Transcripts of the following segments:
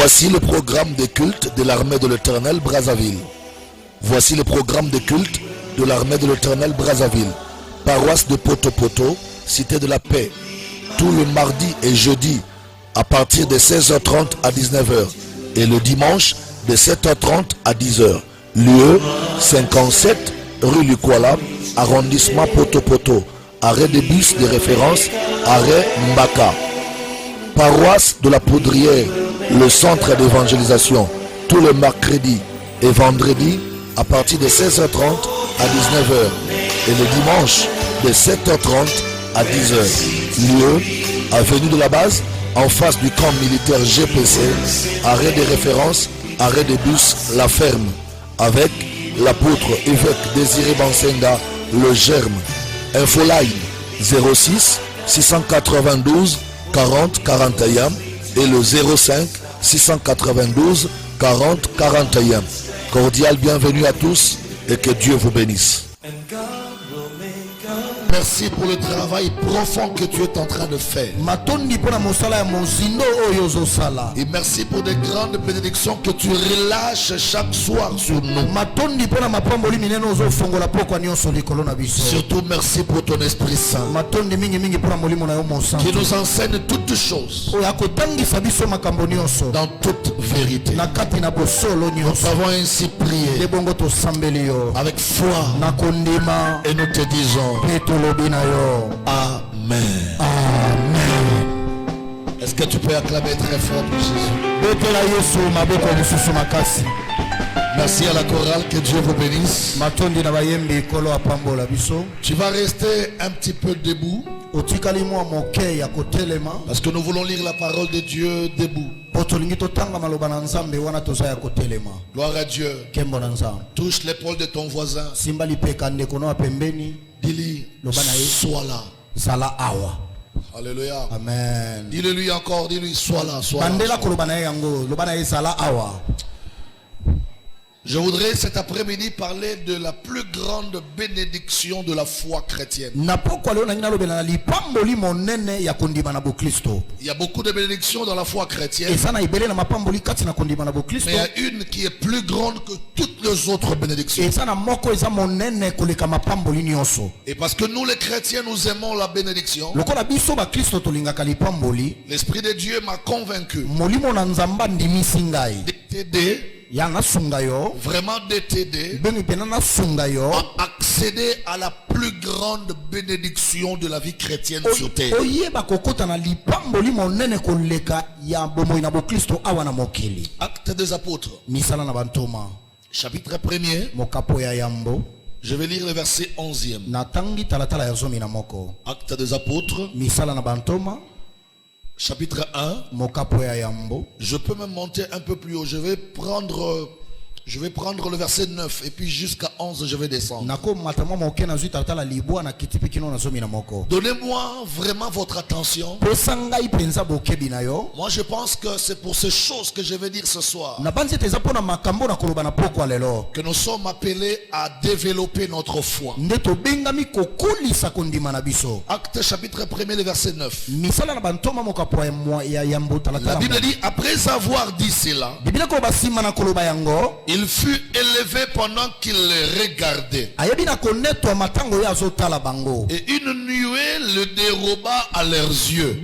Voici le programme des cultes de l'armée de l'Éternel Brazzaville. Voici le programme des cultes de l'armée de l'Éternel Brazzaville. Paroisse de Poto-Poto, Cité de la Paix. Tous les mardis et jeudis à partir de 16h30 à 19h. Et le dimanche de 7h30 à 10h. Lieu 57 rue Lukwala, arrondissement Poto-Poto. Arrêt de bus de référence, arrêt Mbaka. Paroisse de la Poudrière, le centre d'évangélisation, tous les mercredis et vendredis à partir de 16h30 à 19h et le dimanche de 7h30 à 10h. Lieu, avenue de la Base, en face du camp militaire GPC, arrêt de référence, arrêt de bus La Ferme, avec l'apôtre évêque Désiré Bansenga, le Germe. Infoline 06 692 40 41 et le 05 692 40 41. Cordial bienvenue à tous et que Dieu vous bénisse. Merci pour le travail profond que tu es en train de faire. Et merci pour des grandes bénédictions que tu relâches chaque soir sur nous. Surtout merci pour ton Esprit Saint qui nous enseigne toutes choses dans toute vérité. Nous avons ainsi prié avec foi et nous te disons Amen. Amen. Est-ce que tu peux acclamer très fort pour Jésus? Merci à la chorale, que Dieu vous bénisse. Tu vas rester un petit peu debout parce que nous voulons lire la parole de Dieu debout. Gloire à Dieu. Touche l'épaule de ton voisin. Dis-lui, sois là. Alléluia. Amen. Dis-le-lui encore, dis-lui, sois là, sois là. Je voudrais cet après-midi parler de la plus grande bénédiction de la foi chrétienne. Il y a beaucoup de bénédictions dans la foi chrétienne. Mais il y a une qui est plus grande que toutes les autres bénédictions. Et parce que nous les chrétiens, nous aimons la bénédiction, l'Esprit de Dieu m'a convaincu de t'aider, vraiment de t'aider à accéder à la plus grande bénédiction de la vie chrétienne sur terre. Actes des Apôtres, chapitre 1er. Je vais lire le verset 11e. Actes des Apôtres, chapitre 1. Je peux même monter un peu plus haut. Je vais prendre le verset 9 et puis jusqu'à 11 je vais descendre. Donnez-moi vraiment votre attention. Moi je pense que c'est pour ces choses que je vais dire ce soir que nous sommes appelés à développer notre foi. Acte chapitre 1er le verset 9. La Bible dit, après avoir dit cela, il fut élevé pendant qu'il les regardait. Et une nuée le déroba à leurs yeux.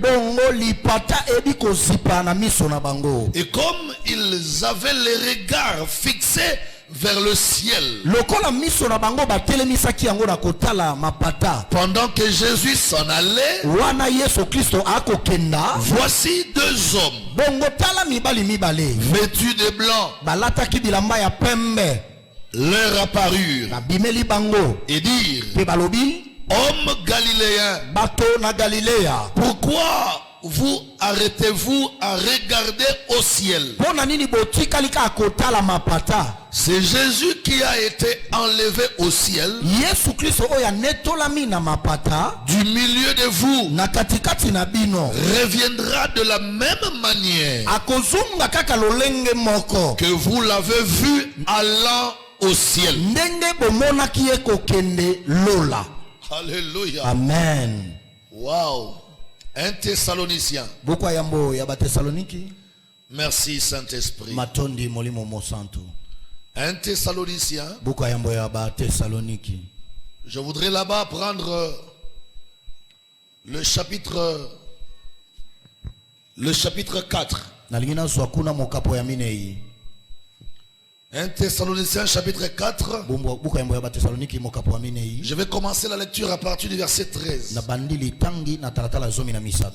Et comme ils avaient les regards fixés vers le ciel, pendant que Jésus s'en allait, voici deux hommes vêtus de blanc leur apparurent et dirent, hommes galiléens, pourquoi vous arrêtez-vous à regarder au ciel? C'est Jésus qui a été enlevé au ciel du milieu de vous, reviendra de la même manière que vous l'avez vu allant au ciel. Alléluia. Amen. Wow. 1 Thessaloniciens. Merci Saint-Esprit. Matondi molimo mosanto. 1 Thessaloniciens. Buka yambo ya ba Thessaloniki. Je voudrais là-bas prendre le chapitre 4. Nalingina swakuna mokapo ya minei. 1 Thessaloniciens chapitre 4. Je vais commencer la lecture à partir du verset 13.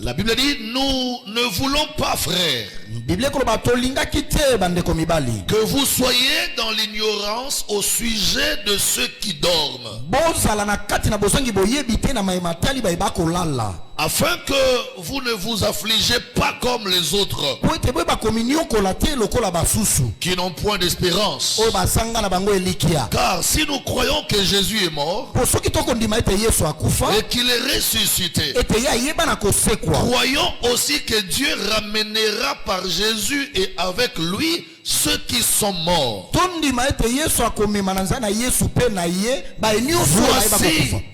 La Bible dit, nous ne voulons pas, frères, que vous soyez dans l'ignorance au sujet de ceux qui dorment, afin que vous ne vous affligez pas comme les autres, qui n'ont point d'espérance. Car si nous croyons que Jésus est mort et qu'il est ressuscité, croyons aussi que Dieu ramènera par Jésus et avec lui ceux qui sont morts.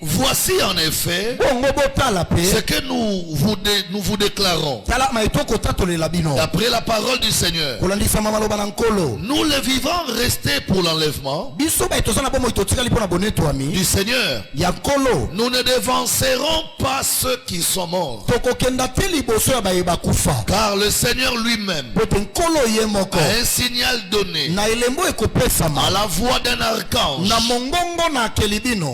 Voici en effet ce que nous vous déclarons d'après la parole du Seigneur. Nous les vivants restés pour l'enlèvement du Seigneur, nous ne dévancerons pas ceux qui sont morts, car le Seigneur lui-même a un signal donné à la voix d'un archange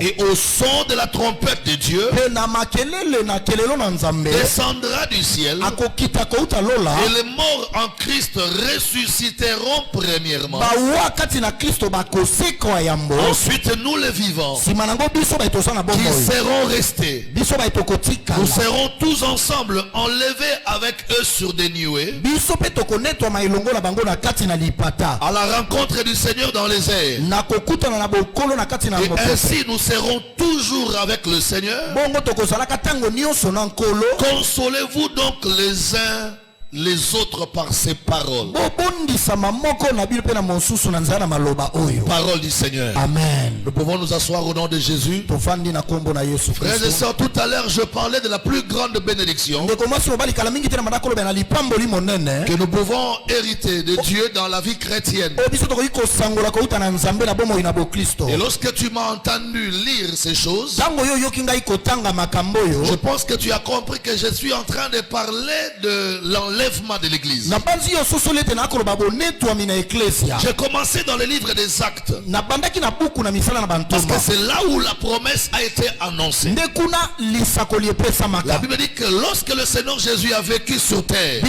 et au son de la trompette de Dieu, descendra du ciel, et les morts en Christ ressusciteront premièrement. Ensuite nous les vivants qui seront restés, nous serons tous ensemble enlevés avec eux sur des nuées à la rencontre du Seigneur dans les airs. Et ainsi nous serons toujours avec le Seigneur. Consolez-vous donc les uns les autres par ces paroles. Parole du Seigneur. Amen. Nous pouvons nous asseoir au nom de Jésus. Frères et sœurs, tout à l'heure je parlais de la plus grande bénédiction que nous pouvons hériter de Dieu dans la vie chrétienne. Et lorsque tu m'as entendu lire ces choses, je pense que tu as compris que je suis en train de parler de l'enlèvement de l'église. J'ai commencé dans le livre des Actes, parce que c'est là où la promesse a été annoncée. La Bible dit que lorsque le Seigneur Jésus a vécu sur terre,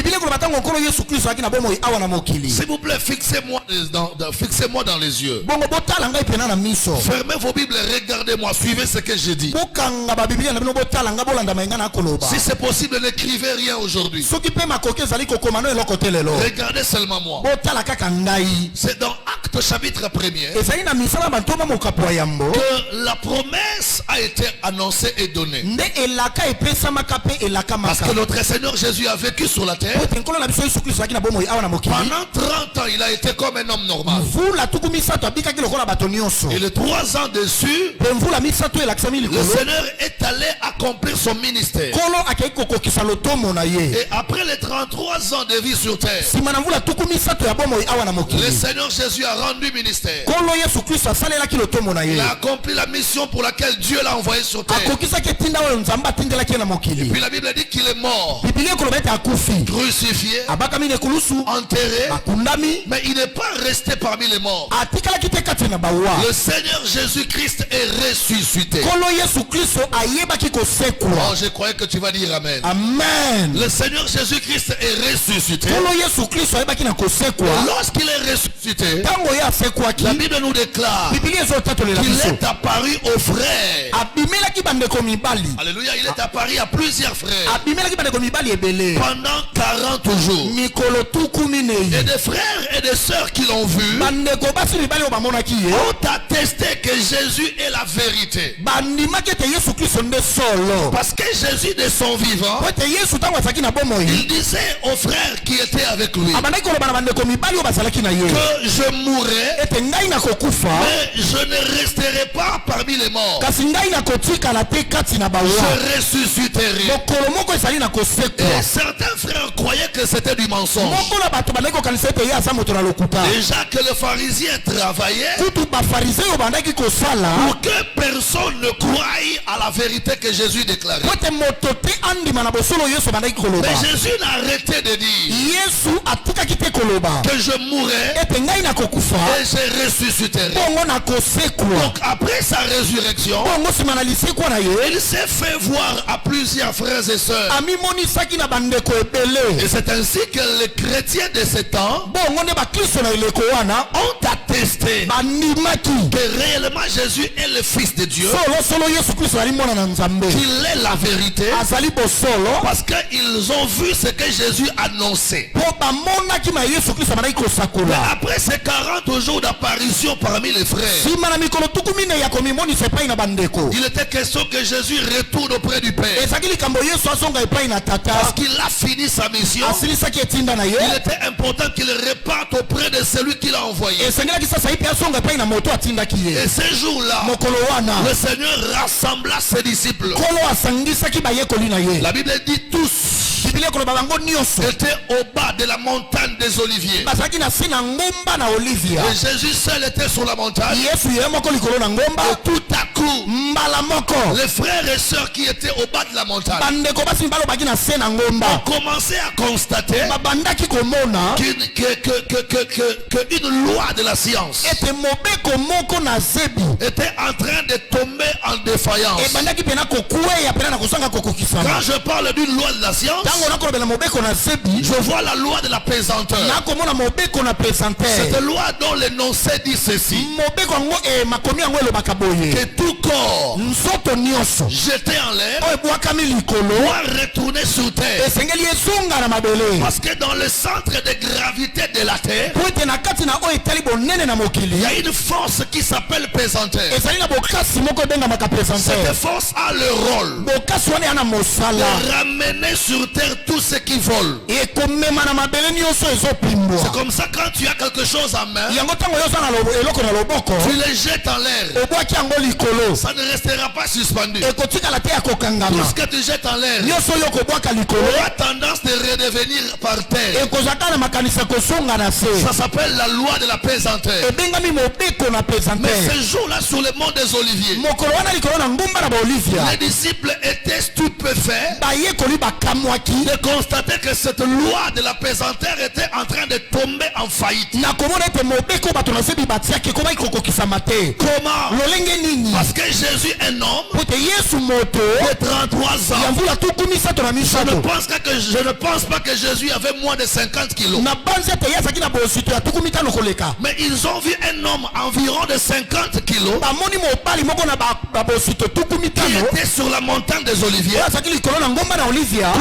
s'il vous plaît, fixez-moi dans les yeux. Fermez vos Bibles et regardez-moi, suivez ce que j'ai dit. Si c'est possible, n'écrivez rien aujourd'hui. Regardez seulement moi. C'est dans Actes chapitre 1er que la promesse a été annoncée et donnée. Parce que notre Seigneur Jésus a vécu sur la terre. Pendant 30 ans, il a été comme un homme normal. Et les 3 ans dessus, le Seigneur est allé accomplir son ministère. Et après les 33 ans de vie sur terre, le Seigneur Jésus a rendu ministère. Il a accompli la mission pour laquelle Dieu l'a envoyé sur terre. Et puis la Bible dit qu'il est mort, crucifié, enterré, mais il n'est pas resté parmi les morts. Le Seigneur Jésus-Christ est ressuscité. Oh, je croyais que tu vas dire Amen. Amen. Le Seigneur Jésus-Christ est ressuscité. Lorsqu'il est ressuscité, la Bible nous déclare qu'il est apparu aux frères. Alléluia, il est apparu à plusieurs frères pendant 40 jours. Et des frères et des sœurs qui l'ont vu ont attesté que Jésus est la vérité. Parce que Jésus de son vivant, il disait aux frères qui étaient avec lui que je mourrai mourrai, ete ngai nakokufa mais je ne resterai pas parmi les morts. kasi ngai nakotikala te kati na bawa Je ressusciterai. mokolo moko ezali Et nakosekwa certains frères croyaient que c'était du mensonge. moko na bato bandaki kokanisa ete ye aza moto na lokuta Déjà que le pharisien travaillait kutu bafariseo bandaki kosala pour que personne ne croie à la vérité que Jésus déclarait. po ete moto te andima na bosolo yesu bandaki koloba Mais Jésus n'a arrêté de dire yesu atikaki te koloba que je mourrai ete ngai nakokufa et je ressusciterai. bongo nakosekwa Donc après sa résurrection, bongo nsima na lisekwa na ye il s'est fait voir à plusieurs frères et sœurs. amimonisaki na bandeko ebele Et c'est ainsi que les chrétiens de ce temps bongo nde bakristo na eleko wana ont attesté bandimaki que réellement Jésus est le Fils de Dieu, solosolo yesu kristo azali mwana na nzambe qu'il est la vérité, azali bosolo parce qu'ils ont vu ce que Jésus annonçait. po bamonaki na yesu kristo bandaki Mais kosakola après ces 40 jours d'apparition parmi les frères, nsima na mikolo tukumine ya komimonisa epai na bandeko il était question que Jésus retourne auprès du Père. ezalaki likambo yesu azonga epai na Parce tata qu'il a fini sa mission, asilisaki etinda na ye il était important qu'il reparte auprès de celui qu'il a envoyé. esengelaki sasa ye mpe azonga epai na moto atindaki ye Et ce jour-là, mokolo wana le Seigneur rassembla ses disciples. kolo asangisaki bayekoli na ye La Bible dit tous biblia ekoloba bango nyonso étaient au bas de la montagne des Oliviers. bazalaki na se na ngomba na olivia Et Jésus seul était sur la montagne. yesu ye moko likolo na ngomba Et tout à coup, mbala moko les frères et sœurs qui étaient au bas de la montagne bandeko basi balobaki na se na ngomba ont commencé à constater babandaki komona qu'une loi de la science ete mobeko moko na zebi était en train de tomber en défaillance. ebandaki pena kokweya pena na kozanga Quand kokokisama je parle d'une loi de la science, ntango nakolobela mobeko na zebi je vois la loi de la pesanteur. nakomona mobeko na pesantere Cette loi dont l'énoncé dit ceci: mobeko yango makomi yango elobaka boye que tout corps nzoto nyonso jeté en l'air oyo ebwakami likolo doit retourner sur terre. esengeli ezonga na mabele Parce que dans le centre de gravité de la terre, po ete na kati na oyo etali bonene na il mokili y a une force qui s'appelle pesanteur. ezali na bokasi moko ebengamaka Cette pesantere force a le rôle bokasi wana ya na mosala de ramener sur terre tout ce qui vole. ekomema na mabele nyonso ezopimbwa C'est comme ça, quand tu as quelque chose en main, yango ntango oyo oza na eloko na loboko tu le jettes en l'air. obwaki yango likolo Ça ne restera pas suspendu. ekotikala te ya Tout kokangama ce que tu jettes en l'air nyonso oyo okobwaka likolo aura tendance de redevenir par terre. ekozaka na makanisa kosonga na se Ça s'appelle la loi de la pesanteur. ebengami mobeko na Mais pesantere ce jour-là, sur le mont des Oliviers, mokolo wana likolo na ngumba na baolivia les disciples étaient stupéfaits bayekoli bakamwaki de constater que cette loi de la pesanteur était en train de tomber en faillite. na komona ete mobeko bato na zebi batiaki ekomaki kokokisama te Comment? lolenge nini Parce que Jésus, un homme po ete yesu moto de 33 ya ans, mvula tuku misato na je ne misato pense pas que Jésus avait moins de 50 kilos. na banzi ete ye azalaki na bosito ya tuku mitano koleka Mais ils ont vu un homme environ de 50 kilos bamoni mobali moko na babosito tuku qui mitano était sur la montagne des Oliviers, oyo azalaki likolo na ngomba na olivia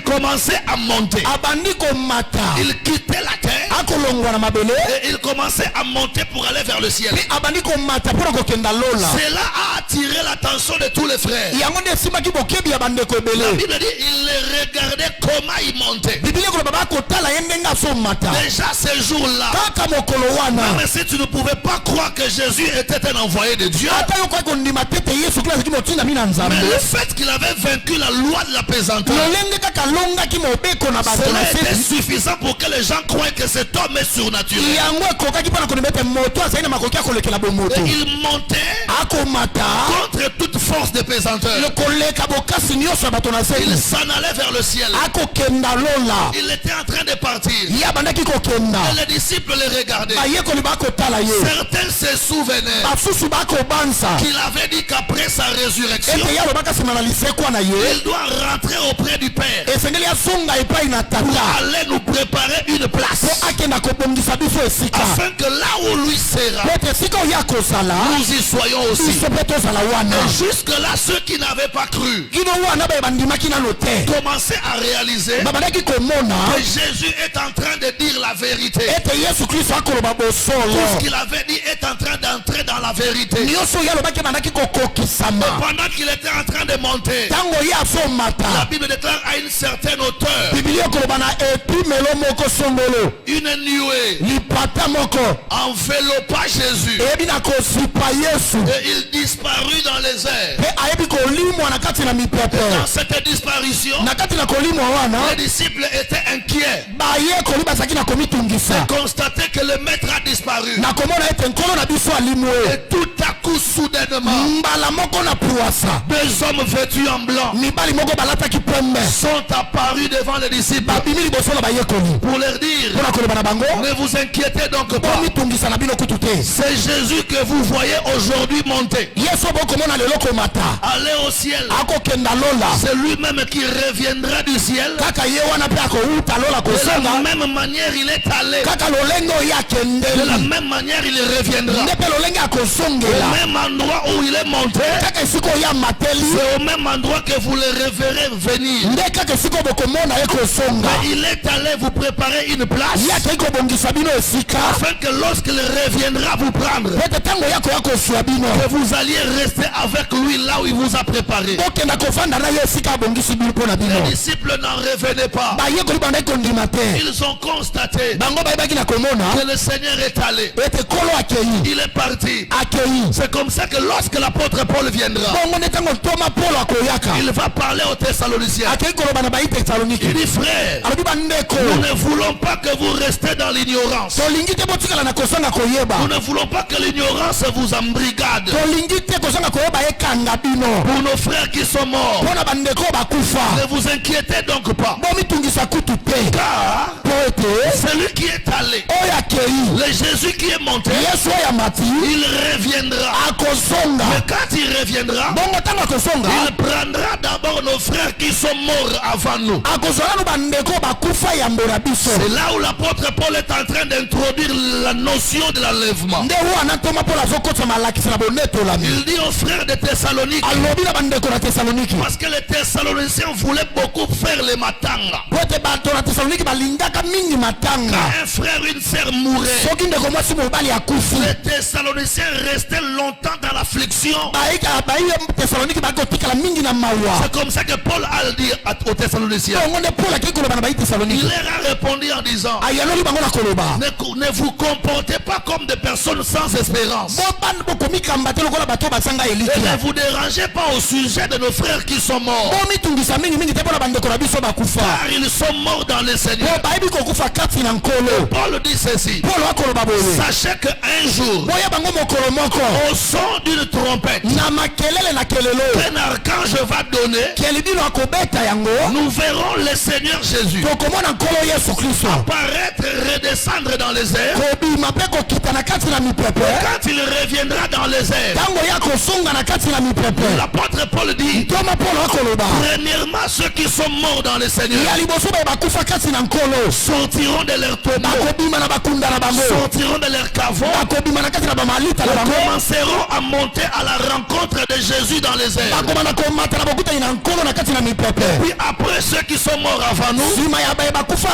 commençait à monter. abandi komata Il quittait la terre akolongwa na mabele et il commençait à monter pour aller vers le ciel. mpe abandi komata mpona kokenda lola Cela a attiré l'attention de tous les frères. yango nde esimbaki bokebi ya bandeko La ebele Bible dit il les regardait comment il montait. biblia ekoloba bakotala ye ndenge azomata Déjà ce jour-là, kaka mokolo wana même si tu ne pouvais pas croire que Jésus était un envoyé de Dieu, ata yo koki kondima te ete yesu kristo azalaki motindami na nzambe mais le fait qu'il avait vaincu la loi de la pesanteur, lolenge kaka alongaki mobeko na bato na cela était se suffisant pour que les gens croient que cet homme est surnaturel. yango ekokaki mpona kondima ete moto azali na makoki ya kolekela bomoto Et il montait akomata contre toute force de pesanteur. koleka bokasi nyonso ya bato na Il se s'en allait vers le ciel. akokenda lola Il était en train de partir. ye abandaki kokenda Et les disciples les regardaient. bayekoli bakotala ye Certains se souvenaient basusu bakobanza qu'il avait dit qu'après sa résurrection, ete ye alobaka nsima na lisekwa na ye il doit rentrer auprès du Père esengeli azonga epai na pour tata aller nous préparer une place. po akenda kobongisa biso esika Afin que là où lui sera, po ete esika oyo akozala nous y soyons aussi. biso mpe tozala wana Et jusque-là, ceux qui n'avaient pas cru kino wana baye bandimaki nano te commençaient à réaliser babandaki komona que Jésus est en train de dire la vérité. ete yesu kristo akoloba Tout ce bosolo qu'il avait dit est en train d'entrer dans la vérité. nyonso ya lobaki bandaki kokokisama Pendant qu'il était en train de monter, tango ye afomata la Bible déclare à une certaine hauteur, bibilia koloba na epimelo moko songolo une nuée lipata moko enveloppa Jésus eyebi na kozipa yesu et il disparut dans les airs. mpe ayebi kolimwa na kati na mipepe Dans cette disparition, na kati na kolimwa wana les disciples étaient inquiets. baye koli bazalaki na komitungisa Constater que le maître a disparu. na komona ete nkolo na biso alimwe Et tout à coup, soudainement, mbala moko na puwasa deux hommes vêtus en blanc mibali moko balataki pembe sont apparus devant les disciples babimi liboso na bayekoli pour leur dire: mpona koloba na bango ne vous inquiétez donc pas. bomitungisa na bino kutu te C'est Jésus que vous voyez aujourd'hui monter. yesu bokomona lelo komata Aller au ciel. akokenda lola C'est lui-même qui reviendra du ciel. kaka ye wana mpe akouta lola De la kosonga même manière, il est allé. kaka lolenge oyo De la akendeli même manière, il reviendra. nde mpe lolenge Au akosongela même endroit où il est monté, kaka esika oyo amateli c'est au même endroit que vous le reverrez venir. nde kaka esika bokomona ye kosonga Mais il est allé vous préparer une place ye akei kobongisa bino esika afin que lorsqu'il reviendra vous prendre, ete ntango ya koya kosua bino que vous alliez rester avec lui là où il vous a préparé. bokenda kofanda na ye esika abongisi bino mpo na bino Les disciples n'en revenaient pas. bayekoli bandaki kondima te Ils ont constaté bango bayebaki na komona que le Seigneur est allé. ete kolo akei Il est parti. akei C'est comme ça que lorsque l'apôtre Paul viendra, bongo nde ntango ntoma polo akoyaka il va parler aux Thessaloniciens. akei koloba na bayi tesalonike Il dit: frère, alobi bandeko nous ne voulons pas que vous restez dans l'ignorance. tolingi te botikala na kosanga koyeba Nous ne voulons pas que l'ignorance vous embrigade. tolingi te kosanga koyeba ekanga bino Pour nos frères qui sont morts, mpo na bandeko bakufa ne vous inquiétez donc pas. bomitungisa kutu te Car po ete celui qui est allé, oyo akei le Jésus qui est monté, yesu oyo amati il reviendra. akosonga Mais quand il reviendra, bongo ntango akosonga il prendra d'abord nos frères qui sont morts avant nous. akozonga no bandeko bakufa yambo na biso C'est là où l'apôtre Paul est en train d'introduire la notion de l'enlèvement. nde wana ntoma mpo azokotisa malakisi na bonetolami Il dit aux frères de Thessalonique, alobi na bandeko na tesaloniki parce que les Thessaloniciens voulaient beaucoup faire les matanga. po ete bato na tesaloniki balingaka mingi matanga Quand un frère, une sœur mouraient, soki ndeko mwasi mobali akufi les Thessaloniciens restaient longtemps dans l'affliction. bayi tesaloniki bakotikala mingi na mawa C'est comme ça que Paul a dit aux Thessaloniciens. bongo nde paul akei koloba na bayi Il tesaloniki leur a répondu en disant: ayanoli bango na koloba ne vous comportez pas comme des personnes sans espérance. bokomikamba te lokola bato basanga Et eliki ne vous dérangez pas au sujet de nos frères qui sont morts. bomitungisa mingimingi te mpo na bandeko na biso bakufa Car ils sont morts dans le Seigneur. po bayebi kokufa kati na nkolo Paul dit ceci: paul akoloba boye sachez qu'un jour, boya bango mokolo moko au son d'une trompette, na makelele na kelelo un archange va donner. kelibino akobeta yango Nous verrons le Seigneur Jésus tokomona nkolo yesu kristo apparaître, redescendre dans les airs. kobima mpe kokita na kati na mipepe Quand il reviendra dans les airs, ntango ya kosonga na kati na mipepe l'apôtre Paul dit: ntoma polo akoloba premièrement, ceux qui sont morts dans le Seigneur ya liboso baye bakufa kati na nkolo sortiront de leur tombeau, bakobima na bakunda na bango sortiront de leur caveau, bakobima na kati na bamalita na bango commenceront à monter à la rencontre de Jésus dans les airs. bakoma na komata na bokutani na nkolo na kati na mipepe Puis après ceux qui sont morts avant nous, nsima ya baye bakufa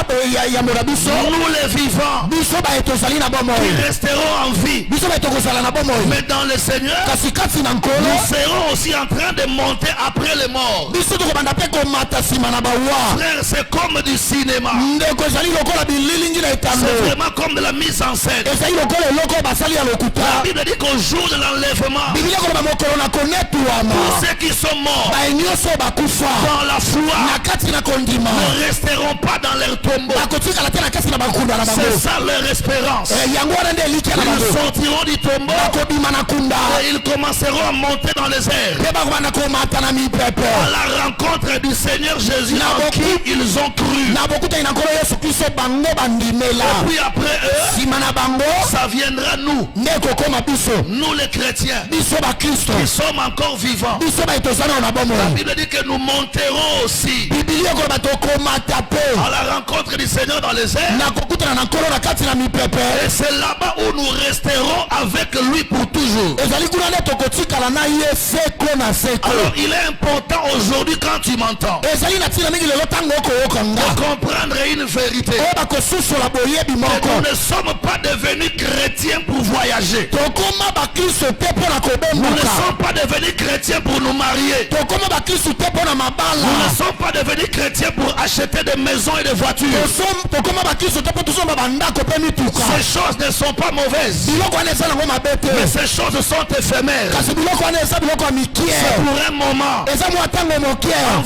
yambo na biso nous les vivants biso baye tozali na bomoi qui resterons en vie, biso baye tokozala na bomoi mais dans le Seigneur, kasi kati na nous nkolo serons aussi en train de monter après les morts. biso tokobanda mpe komata nsima na bawa Frère, c'est comme du cinéma. ndeko ezali lokola bililingi na etando C'est vraiment comme de la mise en scène. ezali lokola eloko basali ya La lokuta Bible dit qu'au jour de l'enlèvement, bibilia koloba mokolo na konetwama tous ceux qui sont morts baye nyonso bakufa dans la foi na kati na kondima ne resteront pas dans leur tombeau. bakotikala te na kati na bakunda na bango C'est ça leur espérance. yango wana nde elikya na Ils bango sortiront du tombeau bakobima na kunda et ils commenceront à monter dans les airs mpe bakobanda komata na mipepe à la rencontre du Seigneur Jésus en qui ils ont cru. na bokutani na nkolo yesu kristo bango bandimela Puis après eux, nsima na bango ça viendra nous, nde kokoma biso nous les chrétiens, biso bakristo qui sommes encore vivants. biso baye tozali na La bomoi Bible dit que nous monterons aussi bibilia koloba tokomata mpe à la rencontre du Seigneur dans les airs. na kokutana na nkolo na kati na mipepe Et c'est là-bas où nous resterons avec lui pour toujours. ezali kuna nde tokotikala na ye seko na seko Alors il est important aujourd'hui quand tu m'entends ezali na ntina mingi lelo ntango okoyoka nga de comprendre c'est une vérité. oyo bakosusola boyebi Et moko nous ne sommes pas devenus chrétiens pour voyager. tokóma bakristo te mpo na Nous ne kobembuka sommes pas devenus chrétiens pour nous marier. tokóma bakristo te mpo na Nous ne mabala sommes pas devenus chrétiens pour acheter des maisons et des voitures. tokóma bakristo te mpo tosomba bandako mpe mituka Ces choses ne sont pas mauvaises. biloko wana eza nango mabe te Mais ces choses sont éphémères. kasi biloko wana eza biloko ya C'est mikie pour un moment. eza mwa ntango mokie En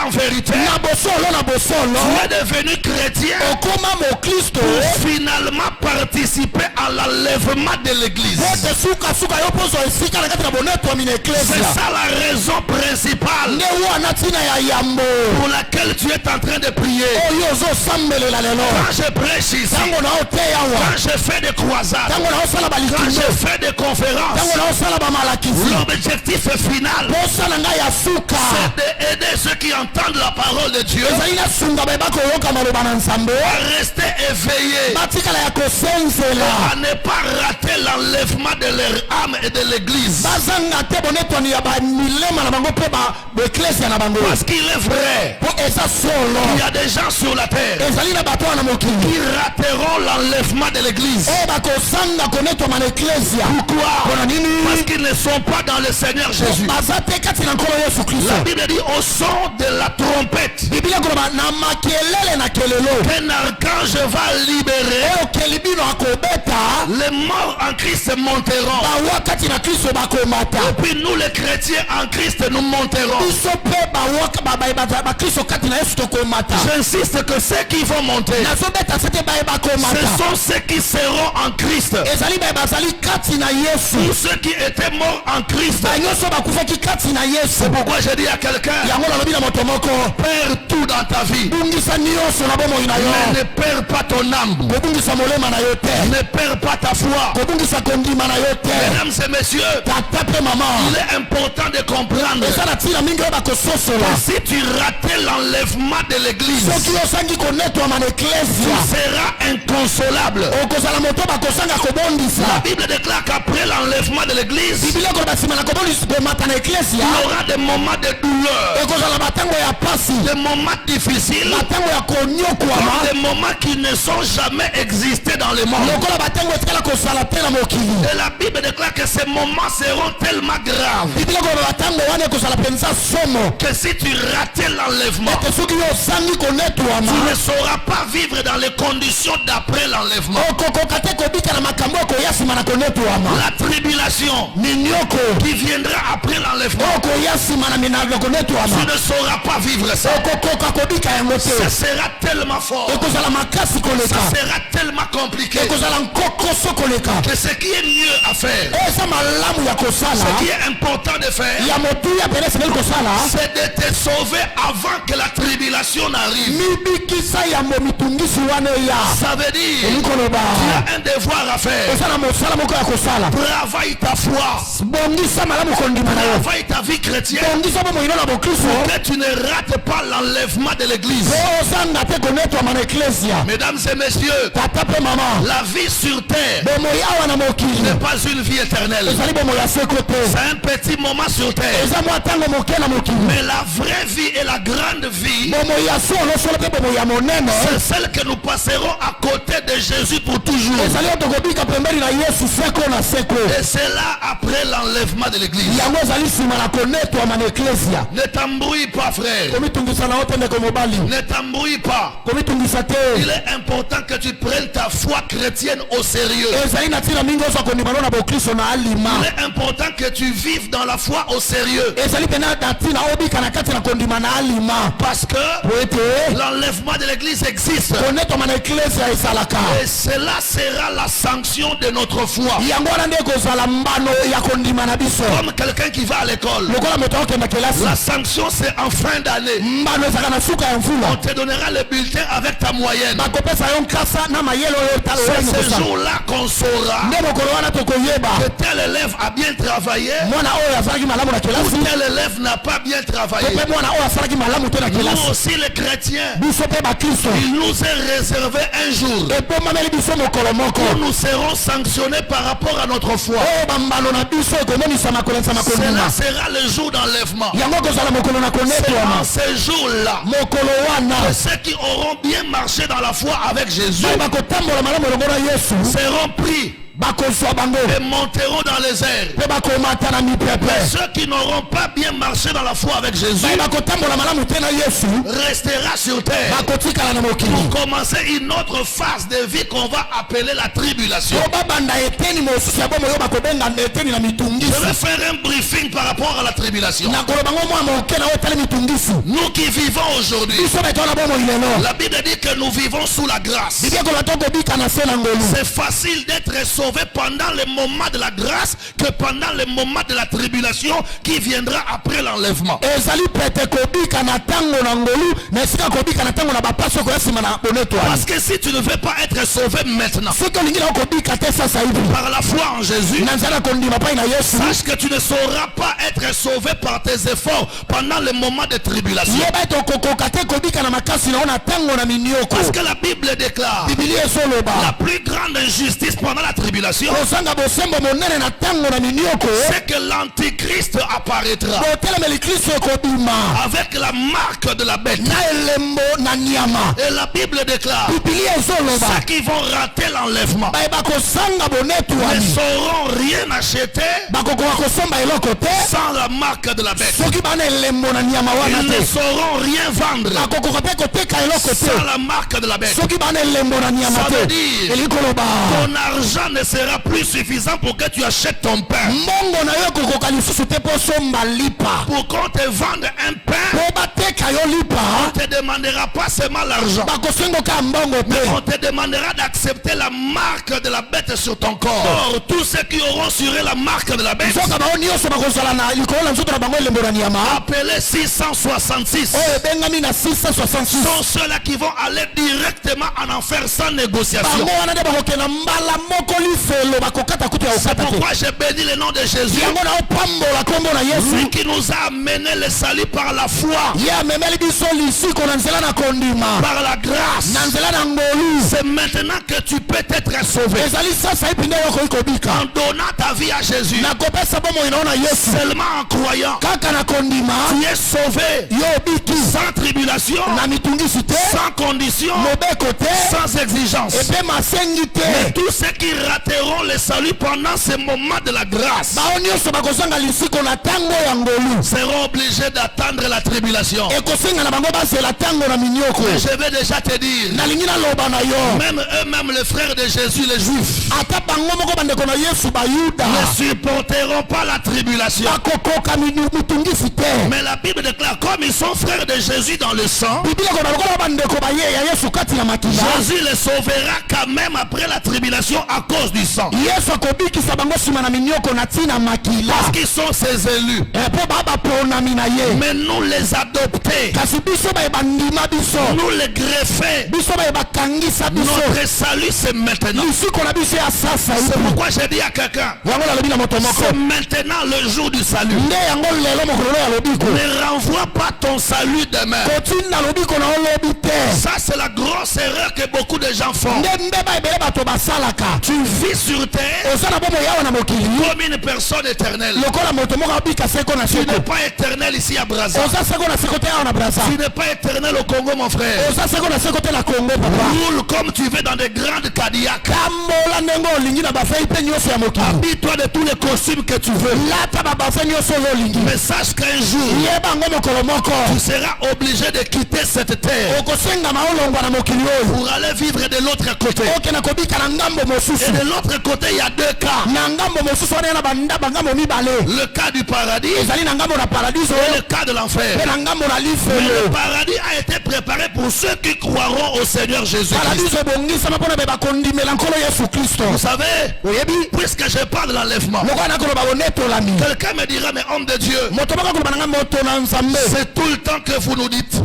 vérité, na bosolo na bosolo tu es devenu chrétien okóma mokristo pour finalement participer à l'enlèvement de l'église. pote sukasuka yo mpozo esika na kati na bonetwami na C'est eklesia ça la raison principale nde wana ntina ya yambo pour laquelle tu es en train de prier. oyo ozosambelela lelo Quand je prêche ici, ntango na oteyawa quand je fais des croisades, ntango na osala quand balitundo je fais des conférences, ntango na osala bamalakisi l'objectif final, posala ngai ya suka c'est d'aider ceux qui entendent la parole de Dieu ezali na sunga baye bakoyoka maloba na nzambe à rester éveillés, batikala ya kosenzela à ne pas rater l'enlèvement de leur âme et de l'église. bazanga te bonetwani ya bamilema na bango mpe baeklesia na bango Parce qu'il est vrai, po eza solo il y a des gens sur la terre ezali na bato wana mokili qui rateront l'enlèvement de l'église. oyo bakosanga konetwama na eklesia Pourquoi? mpona nini Parce qu'ils ne sont pas dans le Seigneur Jésus. baza te kati na nkolo yesu kristo La Bible dit au son de la trompette biblia koloba na makelele na kelelo qu'un archange va libérer. oyo keli bino akobeta Les morts en Christ monteront. bawa kati na kristo bakomata Et puis nous les chrétiens en Christ nous monterons. biso mpe bakristo kati na yesu tokomata J'insiste que ceux qui vont monter, nazobeta se te baye ce bakomata sont ceux qui seront en Christ. ezali baye bazali kati na yesu Tous ceux qui étaient morts en Christ. banyonso bakufaki kati na yesu C'est pourquoi je dis à quelqu'un, yango nalobi na moto moko perds tout dans ta vie, bungisa nyonso na bomoi na mais yo ne perds pas ton âme. kobungisa molema na yo te Ne perds pas ta foi. kobungisa kondima na yo te Mesdames et messieurs, tata mpe mama il est important de comprendre eza na ntina mingi oyo bakososola que si tu ratais l'enlèvement de l'église, soki osangi konetwama na tu eklesia seras inconsolable. okozala moto bakosanga La kobondisa Bible déclare qu'après l'enlèvement de l'église, biblia koloba nsima na komata na eklesia il y aura des moments de douleur, ekozala batango ya pasi des moments difficiles, batango ya konyokwama des moments qui ne sont jamais existés dans le monde. lokola batango etikala kosala te na mokili Et la Bible déclare que ces moments seront tellement graves biblia koloba batango wana ekozala mpenza somo que si tu ratais l'enlèvement, ete soki yo osangi konetwama tu ne sauras pas vivre dans les conditions d'après l'enlèvement. okokoka te kobika na makambo okoya nsima na konetwama La tribulation minyoko qui viendra après l'enlèvement, okoya nsima na tu konetwama ne sauras pas vivre ça. okokoka kobika yango Ça te sera tellement fort, ekozala makasi koleka ça sera tellement compliqué ekozala nkokoso koleka que ce qui est mieux à faire, eza malamu ya kosala ce qui est important de faire, ya motuya pene esengeli kosala c'est de te sauver avant que la tribulation n'arrive. mibikisa yambo mitungisi wana eya Ça veut dire elingi koloba tu as un devoir à faire. eza na mosala moko ya kosala Travaille ta foi, bongisa malamu kondima na yo travaille ta vie chrétienne, bongisa bomoi no na bokristo que tu ne rates pas l'enlèvement de l'église. ozanga te konetwama na eklesia Mesdames et messieurs, tata mpe mama la vie sur terre bomoi awa na mokili n'est pas une vie éternelle. ezali bomoi ya seko te C'est un petit moment sur terre. eza mwa ntango moke na mokili Mais la vraie vie et la grande vie, bomoi ya solosolo mpe bomoi ya monene c'est celle que nous passerons à côté de Jésus pour toujours. ezali oyo tokobika pembeni na yesu seko na seko Et c'est là après l'enlèvement de l'église. yango ezali nsima na konetwama na eklesia Ne t'embrouille pas, frère. komitungisa na yo te ndeko mobali Ne t'embrouille pas. komitungisa te Il est important que tu prennes ta foi chrétienne au sérieux. ezali na ntina mingi ozwa kondima no na bokristo na alima Il est important que tu vives dans la foi au sérieux. ezali pena na ntina obika na kati na kondima na alima Parce que po ete l'enlèvement de l'église existe. konetwama na eklesia esalaka Et cela sera la sanction de notre foi. yango wana nde ekozala mbano ya kondima na biso Comme quelqu'un qui va à l'école. lokola moto akokenda kelasi La sanction c'est en fin d'année. mbano ezalaka na suka ya On mvula te donnera le bulletin avec ta moyenne. bakopesa yo nkasa na mayele oyo C'est ce kosala jour-là qu'on saura nde mokolo wana tokoyeba que tel élève a bien travaillé mwana oyo azalaki malamu na ou kelasi tel élève n'a pas bien to travaillé. mpe mwana oyo asalaki malamu te na Nous kelasi aussi les chrétiens, chrétiens, biso pe ba Kristo il nous est réservé un jour ebomameli biso mokolo moko où nous serons sanctionnés par rapport à notre foi. oyo bambalo na biso ekomonisama kolensa Cela makondima sera le jour d'enlèvement. yango kozala mokolo na C'est konetwana en ces jours-là mokolo wana que ceux qui auront bien marché dans la foi avec Jésus baye bakotambola malamu elongo na Yesu seront pris bakozwa bango et monteront dans les airs. mpe bakomata na mipepe Mais ceux qui n'auront pas bien marché dans la foi avec Jésus baye bakotambola malamu te na Yesu restera sur terre bakotikala na mokili pour commencer une autre phase de vie qu'on va appeler la tribulation. po babanda eteni mosusu ya bomo oyo bakobenga eteni na Je mitungisi vais faire un briefing par rapport à la tribulation. nakoloba ngo mwa moke na oyo etali mitungisi Nous qui vivons aujourd'hui, biso betona bomo ilelo la Bible dit que nous vivons sous la grâce. bibia koloba tokobika na se na ngolu C'est facile d'être sauvé pendant le moment de la grâce que pendant le moment de la tribulation qui viendra après l'enlèvement. ezali pete kobika na ntango na ngolu na esika kobika na ntango na bapasi okoya nsima na bonetwani Parce que si tu ne veux pas être sauvé maintenant soki olingi na okobika te sasa hivi par la foi en Jésus, na nzela kondima pai na Yesu sache que tu ne sauras pas être sauvé par tes efforts pendant le moment de tribulation. yeba ete okokoka te kobika na makasi na yo na ntango na minioko Parce que la Bible déclare biblia la ezoloba plus grande injustice pendant la tribulation, kosanga bosembo monene na ntango na minioko c'est que l'antichrist apparaîtra botelemeli kristo ekobima avec la marque de la bête. na elembo na nyama Et la Bible déclare biblia ezoloba ceux qui vont rater l'enlèvement baye bakosanga ne bonetwani sauront rien acheter bakokoka kosomba eloko te sans la marque de la bête. soki bana elembo na nyama wana Ils ne te sauront rien vendre bakokoka mpe koteka eloko te sans la marque de la bête. soki bana elembo na nyama Ça veut te dire eli koloba ton argent ne sera plus suffisant pour que tu achètes ton pain. mbongo na yo ekokoka lisusu te mpo somba lipa Pour qu'on te vende un pain, mpo bateka yo on lipa ne te demandera pas seulement l'argent. bakosengoka mbongo On te te demandera d'accepter la marque de la bête sur ton corps. Or, tous ceux qui auront sur la marque de la bête, soka bao nyonso bakozala na likolo na nzoto na bango elembo na nyama appelés 666, oyo ebengami na 666 sont ceux-là qui vont aller directement en enfer sans négociation. bango wana nde bakokenda mbala moko lifelo bakokata kutu ya C'est kokata te pourquoi j'ai béni le nom de Jésus, yango na opambola kombo na lui Yesu qui nous a amené le salut par la foi, ye amemeli biso lisiko na nzela na kondima par la grâce. na nzela na ngolu C'est maintenant que tu peux être sauvé. ezali sasa ipi nde yokoki kobika En donnant ta vie à Jésus, nakopesa bomoi na yo na Yesu seulement en croyant, kaka na kondima tu es sauvé yo obiki sans tribulation, na mitungisi te sans condition, mobeko te sans exigence. epe masengi Mais te tous ceux qui rateront le salut pendant ce moment de la grâce bao nyonso bakozanga lisiko na ntango ya ngolu seront obligés d'attendre la tribulation. ekosenga na bango bazela ntango na minioko Mais je vais déjà te dire, nalingi naloba na yo même eux-mêmes les frères de Jésus, les Juifs, ata bango moko bandeko na Yesu bayuda ne supporteront pas la tribulation. bakokoka mitungisi te Mais la Bible déclare, comme ils sont frères de Jésus dans le sang, biblia koba lokola bandeko baye ya Yesu kati na makila Jésus les sauvera quand même après la tribulation à cause du sang. Yesu akobikisa bango nsima na minioko na ntina makila Parce qu'ils sont ses élus. mpo babaponami na ye Mais nous les adoptés, kasi biso baye bandima biso nous les greffés, biso baye bakangisa biso notre salut c'est maintenant. lisiko na biso ya sasa C'est pourquoi j'ai dit à quelqu'un, yango nalobi na moto moko c'est maintenant le jour du salut. nde yango lelo mokolo ya lobiko Ne renvoie pas ton salut demain. kotinda lobiko na olobi te Ça c'est la grosse erreur que beaucoup de gens font. nde mbeba ebele bato basalaka Tu vis sur terre oza na bomo yawa na mokili comme une personne éternelle. lokola moto moko abika seko na Tu seko n'es pas éternel ici à Brazza. oza seko na seko te yawa na Brazza Tu n'es pas éternel au Congo, mon frère. oza seko na seko te na Congo papa Roule comme tu veux dans des grandes Cadillacs. kambola ndenge olingi na bafei mpe nyonso ya mokili Habille-toi de tous les costumes que tu veux. lata babafe nyonso oyo olingi Mais sache qu'un jour, yeba yango mokolo moko tu seras obligé de quitter cette terre okosengama olongwa na mokili oyo pour aller vivre de l'autre côté. okenda kobika na ngambo mosusu Et de l'autre côté, il y a deux cas. na ngambo mosusu wana na bangambo mibale Le cas du paradis ezali na ngambo na paradiso et le cas de l'enfer. mpe na ngambo na Mais le lifelo paradis a été préparé pour ceux qui croiront au Seigneur Jésus-Christ. paradiso ebongisama mpona be bakondimela nkolo yesu kristo Vous savez, oyebi puisque je parle de l'enlèvement, lokola nakoloba bonetolami quelqu'un me dira, mais homme de Dieu, moto moko akoloba na nga moto na nzambe c'est tout le temps que vous nous dites.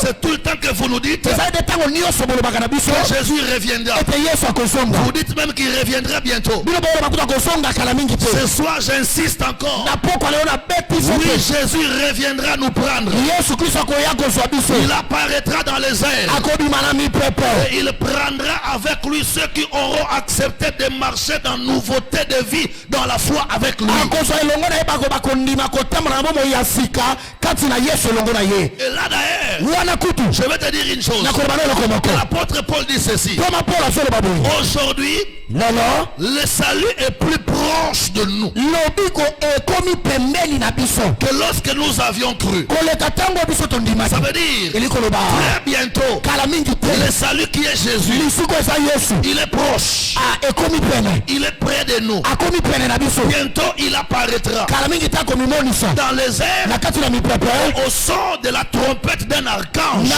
C'est tout le temps que vous nous dites que Jésus reviendra. Vous dites même qu'il reviendra bientôt. Ce soir, j'insiste encore. Oui, Jésus reviendra nous prendre. Il apparaîtra dans les airs. Et il prendra avec lui ceux qui auront accepté de marcher dans la nouveauté de vie, dans la foi avec lui. Et là d'ailleurs, je vais te dire une chose. L'apôtre Paul dit ceci. Aujourd'hui, le salut est plus proche de nous que lorsque nous avions cru. Ça veut dire très bientôt, le salut qui est Jésus, il est proche. Il est près de nous. Bientôt il apparaîtra dans les airs au son de la trompette d'un archange.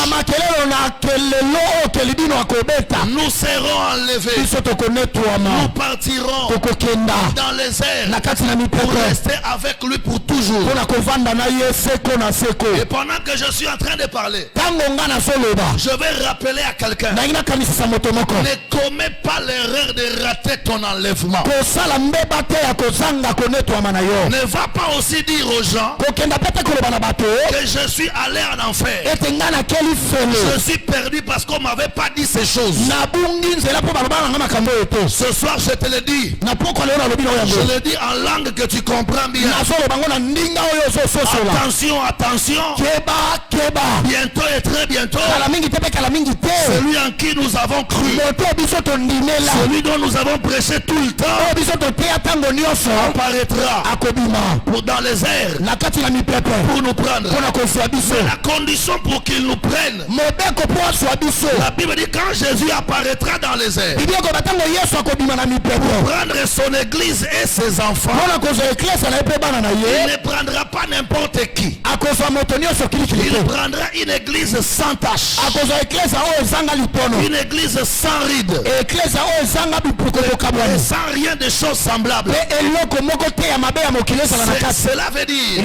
Nous serons enlevés. Nous partirons dans les airs pour rester avec lui pour toujours. Et pendant que je suis en train de parler, je vais rappeler à quelqu'un: ne commets pas l'erreur de rater ton enlèvement. Ne va pas aussi dire aux gens que je suis allé en enfer. Je suis perdu parce qu'on m'avait pas dit ces choses. Ce soir je te le dis. Je le dis en langue que tu comprends bien. Attention, attention. Bientôt et très bientôt, celui en qui nous avons cru, celui dont nous avons prêché tout le temps, apparaîtra dans les airs pour nous prendre. Mais la condition pour qu'il nous prenne, la Bible dit quand Jésus apparaîtra dans les airs pour prendre son église et ses enfants, il ne prendra pas n'importe qui. Il prendra une église sans tache, une église sans rides et sans rien de choses semblables. Cela veut dire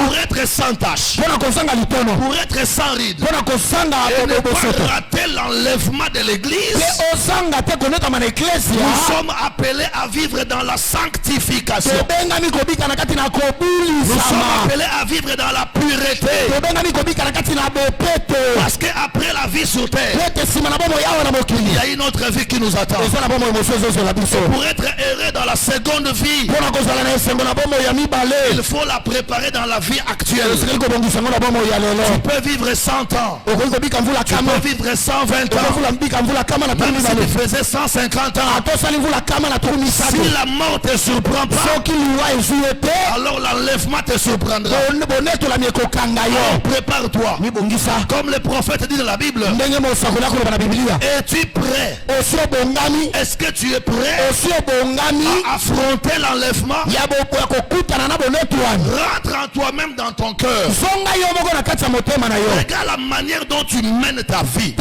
pour être sans tache, pour être sans rides et ne pas rater l'enlèvement de l'église. Nous sommes appelés à vivre dans la sanctification. Nous sommes appelés à vivre dans la pureté. Parce qu'après la vie sur terre, il y a une autre vie qui nous attend. Et pour être heureux dans la seconde vie, il faut la préparer dans la vie actuelle. Tu peux vivre 100 ans, tu peux vivre 120 ans, même si tu faisais 150 ans. Si la mort te surprend pas, alors l'enlèvement te surprendra. Alors prépare-toi. Comme le prophète dit dans la Bible, es-tu prêt? Est-ce que tu es prêt à affronter l'enlèvement? Rentre en toi-même dans ton cœur. Regarde la manière dont tu mènes ta vie.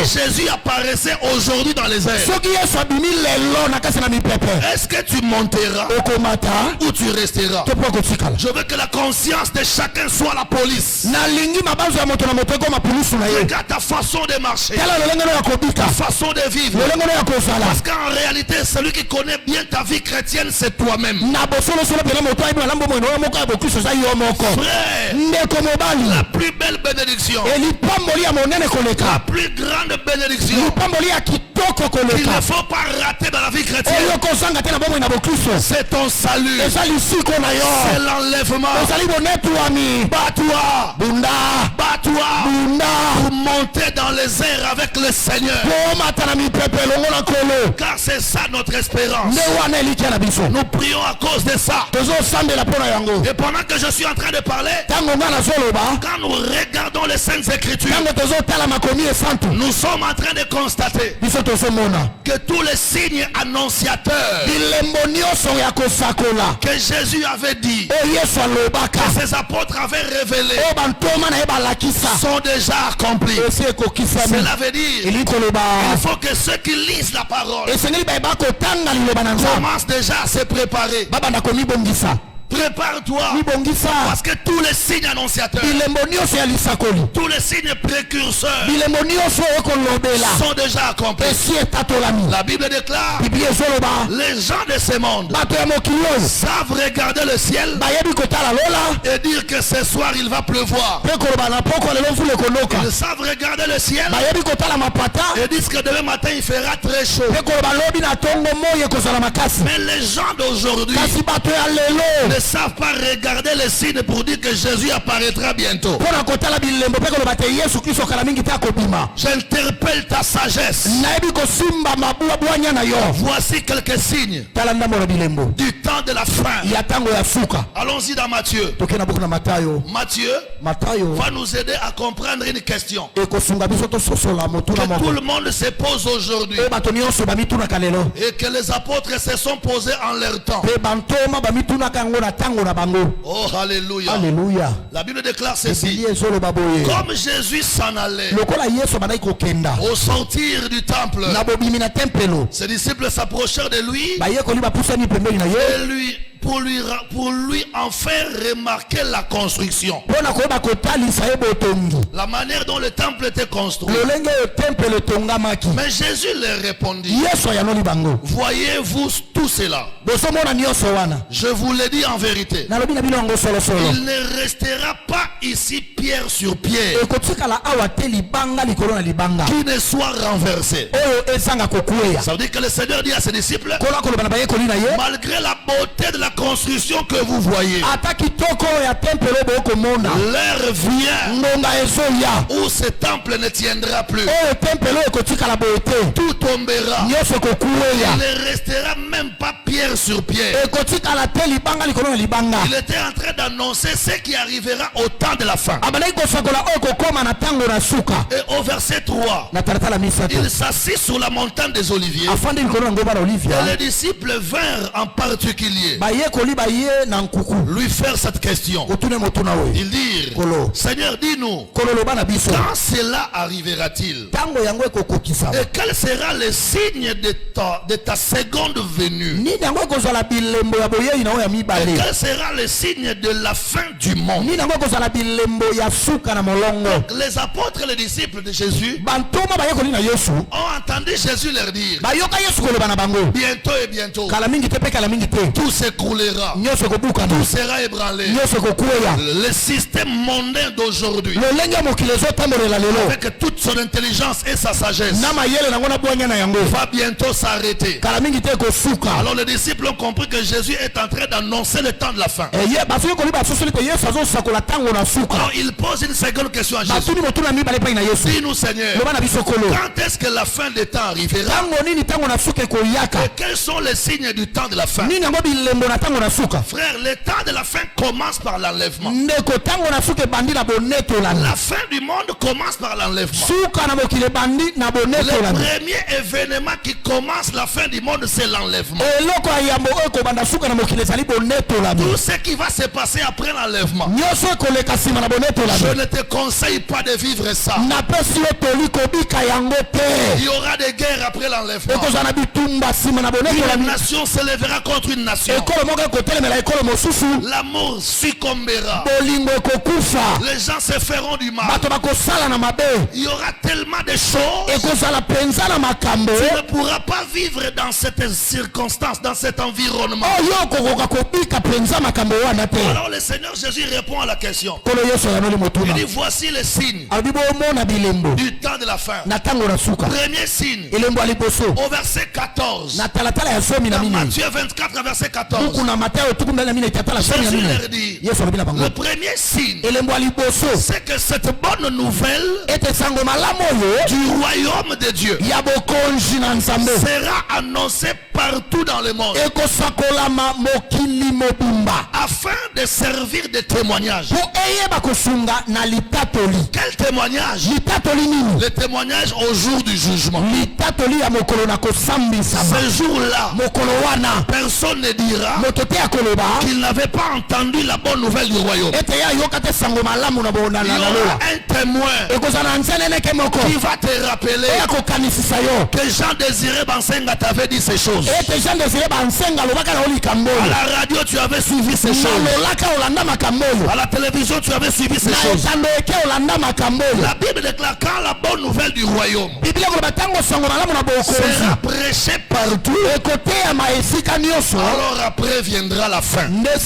Si Jésus apparaissait aujourd'hui dans les airs, est-ce que tu monteras ou tu resteras? Je veux que la conscience de chacun soit la police. Regarde ta façon de marcher, ta façon de vivre. Parce qu'en réalité, celui qui connaît bien ta vie chrétienne, c'est toi-même. Frère, la plus belle bénédiction, la plus grande bénédiction qu'il ne faut pas rater dans la vie chrétienne, c'est ton salut, c'est l'enlèvement. Bats-toi pour monter dans les airs avec le Seigneur, car c'est ça notre espérance. Nous prions à cause de ça. Et pendant que je suis en train de parler, quand nous regardons les Saintes Écritures, nous sommes en train de constater que tous les signes annonciateurs que Jésus avait dit, que ses apôtres avaient révélés, sont déjà accomplis. Cela veut dire il faut que ceux qui lisent la parole commencent déjà à se préparer. Prépare-toi. libongisa Parce que tous les signes annonciateurs, bilembo nyonso ya lisakoli tous les signes précurseurs bilembo nyonso ekolobela sont déjà accomplis. esi etatolami. La Bible déclare, Biblia ezoloba les gens de ce monde bato ya mokili oyo savent regarder le ciel bayebi kotala lola et dire que ce soir il va pleuvoir. mpe koloba na poko lelo mvula ekonoka. Ils savent regarder le ciel bayebi kotala mapata et disent que demain matin il fera très chaud. mpe koloba lobi na ntongo moi ekozala makasi. Mais les gens d'aujourd'hui kasi bato ya lelo ne savent pas regarder les signes pour dire que Jésus apparaîtra bientôt. mpo na kotala bilembo mpe koloba te yesu kristo kala mingi te akobima. J'interpelle ta sagesse. nayebi kosimba mabwabwanya na yo. Voici quelques signes tala ndambo na bilembo du temps de la fin. ya ntango ya suka. Allons-y dans Matthieu. toke na buku na matayo. Matthieu matayo va nous aider à comprendre une question ekosunga biso tososola motuna que tout moko le monde se pose aujourd'hui mpe bato nyonso bamitunaka lelo et que les apôtres se sont posés en leur temps. mpe bantoma bamitunaka yango na ntango na bango. Oh, alléluia. alleluya. La Bible déclare ceci. biblia ezoloba boye Comme Jésus s'en allait lokola yesu abandaki kokenda au sortir du temple, na bobimi na tempelo ses disciples s'approchèrent de lui bayekoli bapusani pembeni na ye et pour lui en faire remarquer la construction. mpo na koyeba kotalisa ye botongi La manière dont le temple était construit. lolenge oyo tempelo etongamaki. Mais Jésus leur répondit, yesu ayanoli bango voyez-vous tout cela? bozomona nyonso wana Je vous le dis en vérité. nalobi na bino yango solosolo Il ne restera pas ici pierre sur pierre ekotikala awa te libanga likolo na libanga qui ne soit renversé. oyo ezanga kokweya. Ça veut dire que le Seigneur dit à ses disciples, kola koloba na bayekoli na ye malgré la beauté de la construction que vous voyez, ata kitoko oyo ya tempelo bokomona l'heure vient ngonga ezoya où ce temple ne tiendra plus. oyo tempelo ekotikala boye te Tout tombera. nyonso Il kokweya ne restera même pas pierre sur pierre. ekotikala te libanga likolo na libanga. Il était en train d'annoncer ce qui arrivera au temps de la fin. abandaki kosakola oyo kokoma na ntango na suka. Et au verset 3, na talatala misato il s'assit sur la montagne des Oliviers. afandi likolo na ngomba na Et olivia les disciples vinrent en particulier bayekoli baye na nkuku lui faire cette question. kotune motuna oyo Ils dirent, Kolo. Seigneur, dis-nous, kolo loba na biso quand cela arrivera-t-il? ntango yango ekokokisama Et quel sera le signe de ta seconde venue? nini yango ekozala bilembo ya boyei na oyo ya Et mibale quel sera le signe de la fin du monde? nini yango ekozala bilembo ya suka na molongo. Les apôtres et les disciples de Jésus bantoma bayekoli na yesu ont entendu Jésus leur dire, bayoka yesu koloba na bango bientôt et bientôt, kala mingi te mpe kala mingi te tout s'écroulera, nyonso ekobukana tout sera ébranlé. nyonso ekokweya. Le système mondain d'aujourd'hui, lolenge ya mokili ezotambolela lelo avec toute son intelligence et sa sagesse, na mayele nango na bwanya na yango va bientôt s'arrêter. kala mingi te ekosuka. Alors les disciples ont compris que Jésus est en train d'annoncer le temps de la fin. eye basoki koli basosoli te yesu azosakola ntango na suka. Alors il pose une seconde question à Jésus. batuni motuna mibale epai na yesu Dis-nous Seigneur, loba na biso kolo quand est-ce que la fin des temps arrivera? ntango nini ntango na suka ekoyaka Et quels sont les signes du temps de la fin? nini yango bilembo na ntango na suka. Frère, le temps de la fin commence par l'enlèvement. ndeko ntango na suka ebandi na bonetolani. La fin du monde commence par l'enlèvement. suka na mokili ebandi na Le bonetolani. premier événement qui commence la fin du monde, c'est l'enlèvement. eloko ya yambo oyo ekobanda suka na mokili ezali bonetolani. Tout ce qui va se passer après l'enlèvement, nyonso ekoleka nsima na je bonetolani. ne te conseille pas de vivre ça. napesi yo toli kobika yango Il te. y aura des guerres après l'enlèvement. ekozala na bitumba nsima na Une bonetolani. nation se lèvera contre une nation. ekolo moko ekotelemela ekolo mosusu. L'amour succombera. bolingo ekokufa. Les gens se feront du mal. bato bakosala na mabe. Il y aura tellement de choses. ekozala penza na makambo Tu ne pourras pas vivre dans cette circonstance, dans cet environnement. oyo okokoka kobika penza makambo wana te. Alors le Seigneur Jésus répond à la question. kolo yesu ayanoli Il motuna dit voici les signes alobi bomona bilembo du temps de la fin. na ntango na suka. Premier signe, elembo ya liboso au verset 14. na talatala ya somi na Dans minei Matthieu 24, verset 14. tuku na matayo tuku mbele na minei tatala somi na Jésus minei leur dit, yesu alobi na bango le premier signe, elembo ya liboso c'est que cette bonne nouvelle ete sango malamu oyo du royaume de Dieu ya bokonzi na nzambe sera annoncée partout dans le monde ekosakolama mokili mobimba afin de servir de témoignage. po eyeba kosunga na litatoli. Quel témoignage? litatoli nini? Le témoignage au jour du jugement. litatoli ya mokolo na kosambisama. Ce jour-là, mokolo wana personne ne dira qu'il n'avait pas entendu la bonne nouvelle du royaume. Il y aura un témoin qui va te rappeler que Jean Désiré Bansenga t'avait dit ces choses. À la radio tu avais suivi ces choses. À la télévision tu avais suivi ces choses. La Bible déclare quand la bonne nouvelle du royaume sera prêchée partout, alors après viendra la fin. Ça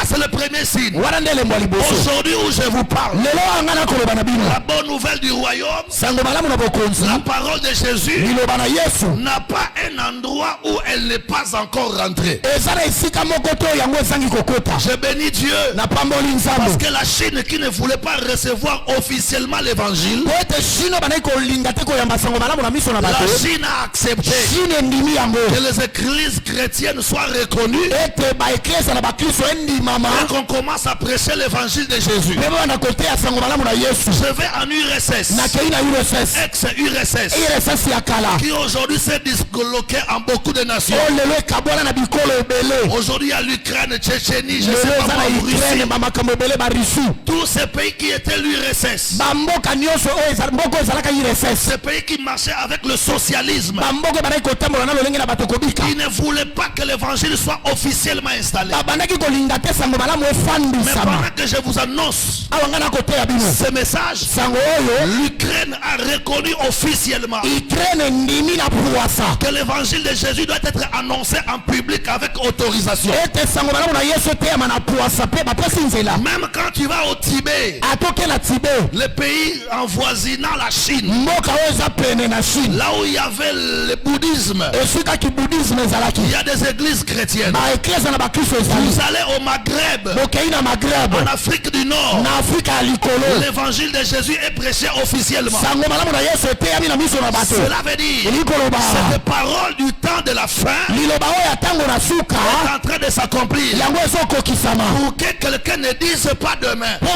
c'est le premier signe. Aujourd'hui où je vous parle, la bonne nouvelle du royaume, la parole de Jésus n'a pas un endroit où elle n'est pas encore rentrée. Je bénis Dieu parce que la Chine qui ne voulait pas recevoir officiellement l'évangile, la Chine a accepté que les églises chrétiennes soient reconnues et qu'on commence à prêcher l'évangile de Jésus. Je vais en URSS, ex-URSS, qui aujourd'hui s'est disloqué en beaucoup de nations. Aujourd'hui il y a l'Ukraine, Tchétchénie, je ne sais pas, Russie. Tous ces pays qui étaient l'URSS, ces pays qui marchaient avec le socialisme, qui ne voulaient pas que l'évangile soit officiellement installé. Mais pendant que je vous annonce ce message, l'Ukraine a reconnu officiellement que l'évangile de Jésus doit être annoncé en public avec autorisation. Même quand tu vas au Tibet, le pays envoisinant la Chine, là où il y avait le bouddhisme, il y a des églises chrétiennes. Vous allez au Maghreb, en Afrique du Nord, l'évangile de Jésus est prêché officiellement. Cela veut dire cette parole du temps de la fin est en train de s'accomplir. Pour que quelqu'un ne dise pas demain que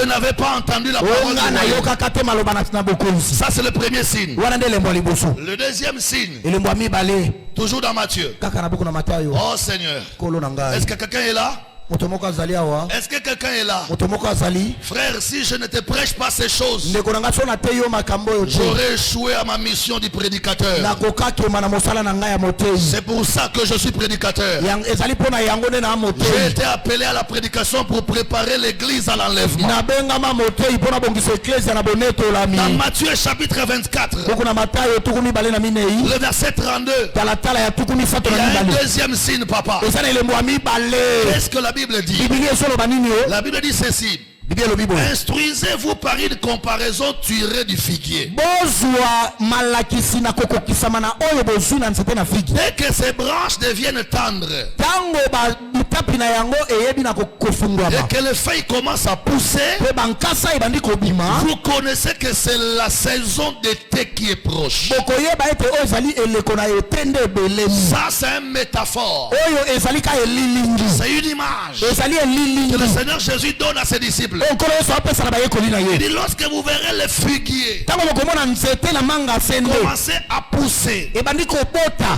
je n'avais pas entendu la parole de Dieu. Ça c'est le premier signe. Le deuxième signe, toujours dans Matthieu. Oh Seigneur, est-ce que quelqu'un est là? Est-ce que quelqu'un est là? Frère, si je ne te prêche pas ces choses, j'aurais échoué à ma mission du prédicateur. C'est pour ça que je suis prédicateur. J'ai été appelé à la prédication pour préparer l'église à l'enlèvement. Dans Matthieu chapitre 24, le verset 32, il y a un deuxième signe, papa. Qu'est-ce que la Bible dit? La Bible dit ceci: instruisez-vous par une comparaison tirée du figuier. Dès que ces branches deviennent tendres et que les feuilles commencent à pousser, vous connaissez que c'est la saison d'été qui est proche. Ça c'est une métaphore, c'est une image que le Seigneur Jésus donne à ses disciples. Il dit lorsque vous verrez les figuiers commencer à pousser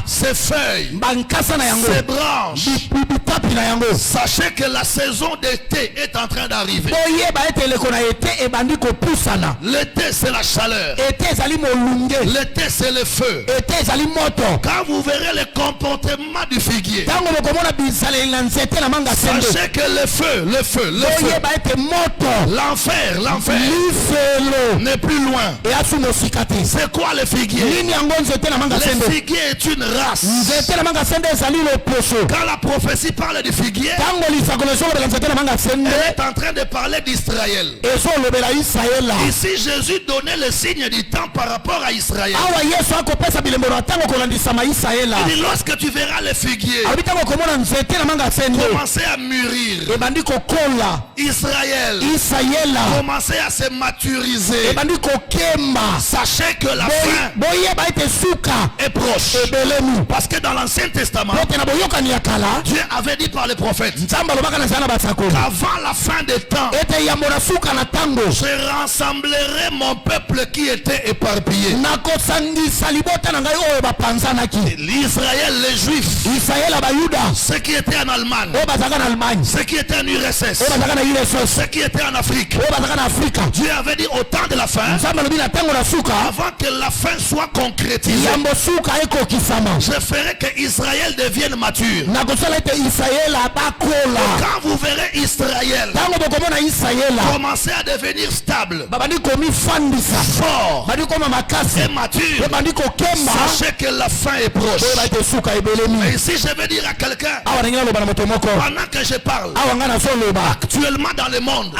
ses feuilles, ses branches, sachez que la saison d'été est en train d'arriver. L'été c'est la chaleur, l'été c'est le feu. Quand vous verrez le comportement du figuier, sachez que le feu, l'enfer n'est plus loin. C'est quoi le figuier? Le figuier est une race. Quand la prophétie parle du figuier, elle est en train de parler d'Israël. Ici Jésus donnait le signe du temps par rapport à Israël. Il dit lorsque tu verras le figuier commencer à mûrir, Israël commencer à se maturiser, sachez que la fin est proche. Parce que dans l'Ancien Testament, Dieu avait dit par par les prophètes qu'avant la fin des temps, je rassemblerai mon peuple qui était éparpillé. L'Israël, les Juifs, ceux qui étaient en Allemagne, ceux qui étaient en URSS, ceux qui étaient en Afrique. Dieu avait dit au temps de la fin, avant que la fin soit concrétisée, je ferai que Israël devienne mature. Quand vous verrez Israël commencer à devenir stable, fort et mature, sachez que la fin est proche. Et si je veux dire à quelqu'un, pendant que je parle, actuellement dans le monde,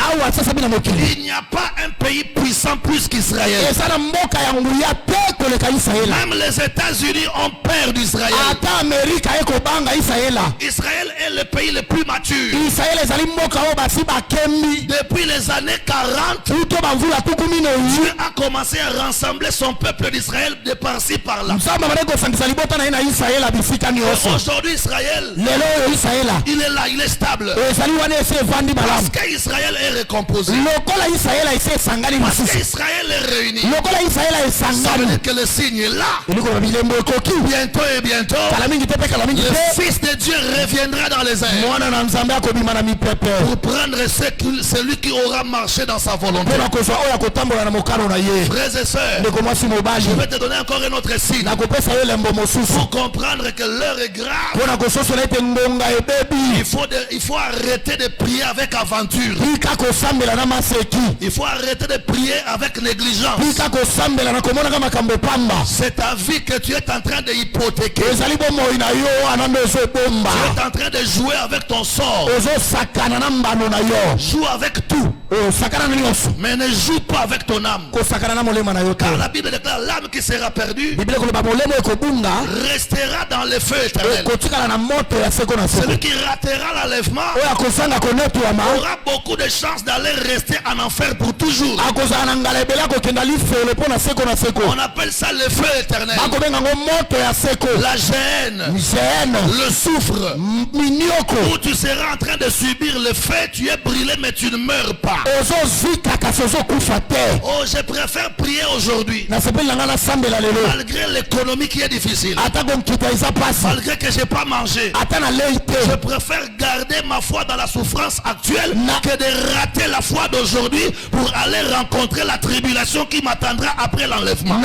il n'y a pas un pays puissant plus qu'Israël. Même les États-Unis ont peur d'Israël. Israël est le pays le plus mature. Depuis les années 40, Dieu a commencé à rassembler son peuple d'Israël de par-ci par-là. Aujourd'hui, Israël, il est là, il est stable. Parce qu'Israël est recomposé. Parce qu'Israël est réuni. Ça veut dire que le signe est là. Bientôt et bientôt, le Fils de Dieu reviendra dans les airs pour prendre celui qui aura marché dans sa volonté. Frères et sœurs, je vais te donner encore un autre signe pour comprendre que l'heure est grave. Il faut arrêter de prier avec aventure. Il faut arrêter de prier avec négligence. C'est ta vie que tu es en train d'hypothéquer. Tu es en train de jouer avec ton sort. Joue avec tout, mais ne joue pas avec ton âme. Car la Bible déclare l'âme qui sera perdue restera dans le feu éternel. Celui qui ratera l'enlèvement aura beaucoup de chances d'aller rester en enfer pour toujours. On appelle ça le feu éternel. La gêne, le soufre, où tu seras en train de subir le feu, tu es brûlé mais tu ne meurs pas. Oh, je préfère prier aujourd'hui malgré l'économie qui est difficile, malgré que je n'ai pas mangé. Je préfère garder ma foi dans la souffrance actuelle que de rater la foi d'aujourd'hui pour aller rencontrer la tribulation qui m'attendra après l'enlèvement.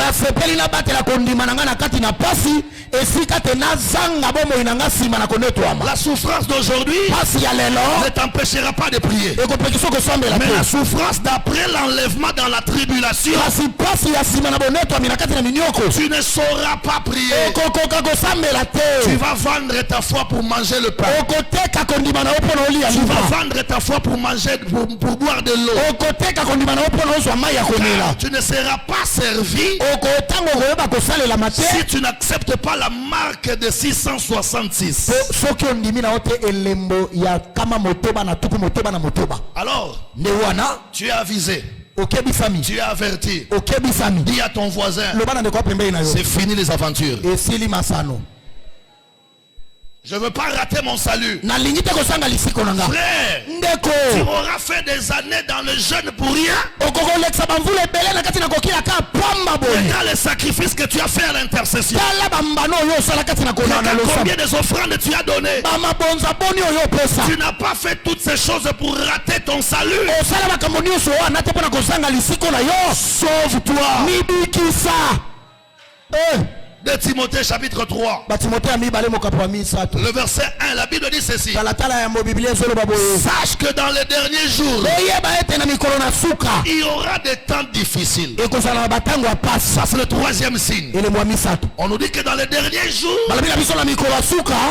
La souffrance d'aujourd'hui ne t'empêchera pas de prier, mais la souffrance d'après l'enlèvement dans la tribulation, tu ne sauras pas prier. Tu vas vendre ta foi pour manger le pain. Tu vas vendre ta foi pour manger, pour boire de l'eau. Tu ne seras pas servi si tu n'acceptes pas la marque de 666. Alors, tu es avisé, tu es averti. Dis à ton voisin, c'est fini les aventures. Je ne veux pas rater mon salut. Frère, tu auras fait des années dans le jeûne pour rien. Regarde les sacrifices que tu as fait à l'intercession. Combien des offrandes tu as donné. Tu n'as pas fait toutes ces choses pour rater ton salut. Sauve-toi. De Timothée chapitre 3, le verset 1, la Bible dit ceci: sache que dans les derniers jours il y aura des temps difficiles. Ça c'est le troisième signe. On nous dit que dans les derniers jours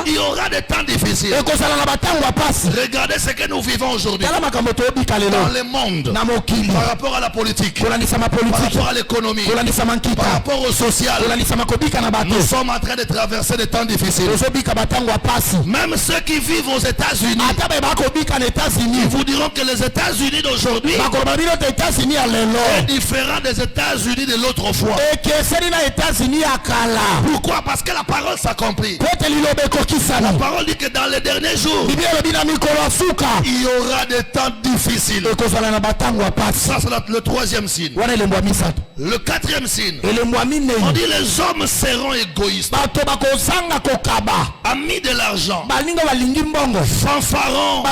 il y aura des temps difficiles. Regardez ce que nous vivons aujourd'hui dans le monde, par rapport à la politique, par rapport à l'économie, par rapport au social, Nous sommes en train de traverser des temps difficiles. Même ceux qui vivent aux États-Unis, ils vous diront que les États-Unis d'aujourd'hui est différent des États-Unis de l'autre fois. Pourquoi? Parce que la parole s'accomplit. La parole dit que dans les derniers jours, il y aura des temps difficiles. Ça c'est le troisième signe. Le quatrième signe, on dit les hommes seront égoïstes, amis de l'argent, fanfarons,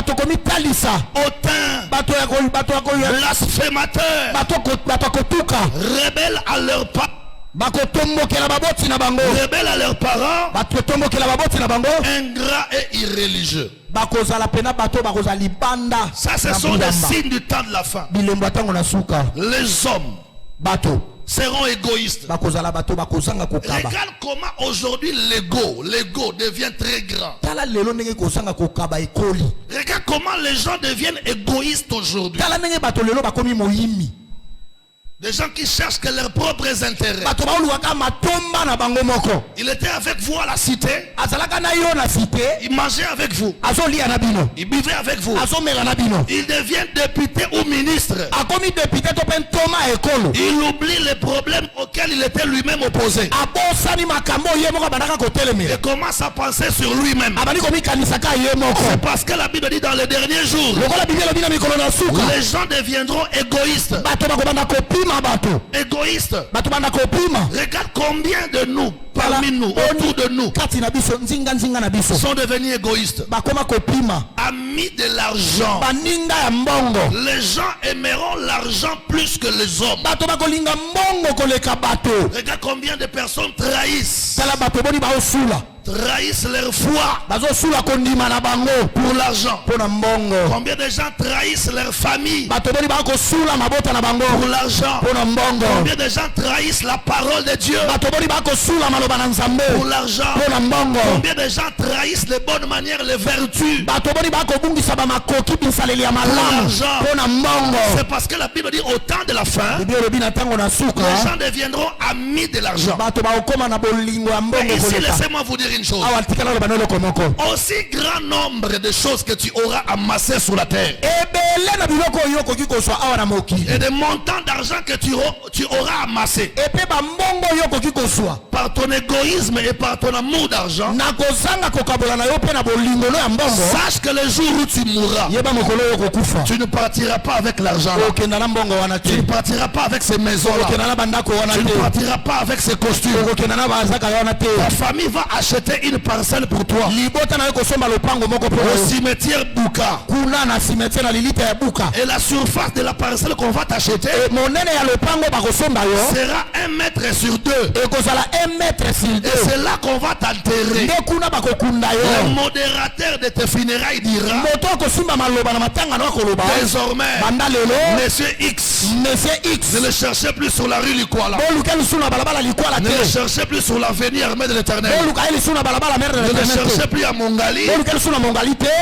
hautains, blasphémateurs, rebelles à leurs parents, ingrats et irréligieux. Ça, ce sont des signes du temps de la fin. Les hommes seront égoïstes. Regarde comment aujourd'hui l'ego devient très grand. Regarde comment les gens deviennent égoïstes aujourd'hui. Des gens qui cherchent que leurs propres intérêts. Il était avec vous à la cité. Il mangeait avec vous. Il buvait avec vous. Il devient député ou ministre. Il oublie les problèmes auxquels il était lui-même opposé. Et commence à penser sur lui-même. C'est parce que la Bible dit dans les derniers jours, les gens deviendront égoïstes. Égoïste. Regarde combien de nous, parmi nous, autour de nous, sont devenus égoïstes. Amis de l'argent. Les gens aimeront l'argent plus que les hommes. Regarde combien de personnes trahissent leur foi pour l'argent. Combien de gens trahissent leur famille pour l'argent. Combien de gens trahissent la parole de Dieu pour l'argent. Combien de gens trahissent les bonnes manières, les vertus pour l'argent. C'est parce que la Bible dit au temps de la fin, les gens deviendront amis de l'argent. Et ici, laissez-moi vous dire une chose. Aussi grand nombre de choses que tu auras amassées sur la terre et des montants d'argent que tu auras amassé par ton égoïsme et par ton amour d'argent, sache que le jour où tu mourras, tu ne partiras pas avec l'argent, tu ne partiras pas avec ces maisons là, tu ne partiras pas avec ces costumes. Ta famille va acheter une parcelle pour toi au cimetière Bouka, et la surface de la parcelle qu'on va t'acheter sera 1 mètre sur 2, et c'est là qu'on va t'enterrer. Le modérateur de tes funérailles dira désormais Monsieur X, ne le cherchez plus sur la rue Likwala, ne le cherchez plus sur l'avenue Armée de l'Éternel, ne le cherchez plus à Mongali,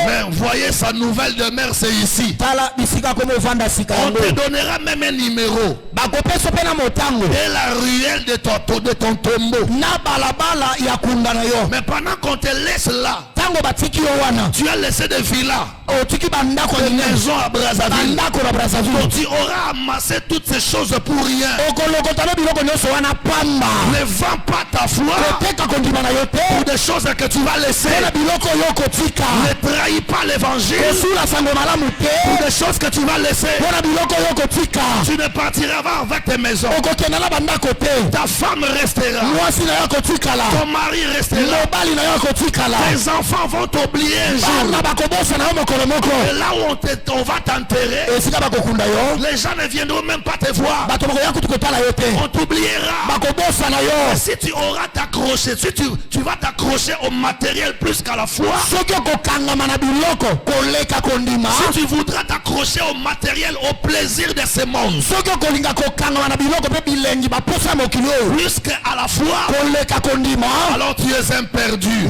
mais voyez sa nouvelle demeure, c'est ici. On te donnera même un numéro et la ruelle de ton tombeau. Mais pendant qu'on te laisse là, tu as laissé des villas, des maisons à Brazzaville. Donc tu auras amassé toutes ces choses pour rien. Ne vends pas ta foi pour des choses que tu vas laisser. Ne trahis pas l'évangile pour des choses que tu vas laisser. Tu ne partiras pas avec tes maisons. Ta femme restera, ton mari restera, tes enfants vont t'oublier un jour. Et là où on va t'enterrer, les gens ne viendront même pas te voir. On t'oubliera. Et si tu auras t'accroché, si tu vas t'accrocher au matériel plus qu'à la foi, si tu voudras t'accrocher au matériel, au plaisir de ce monde, plus qu'à la foi, alors tu es un perdu.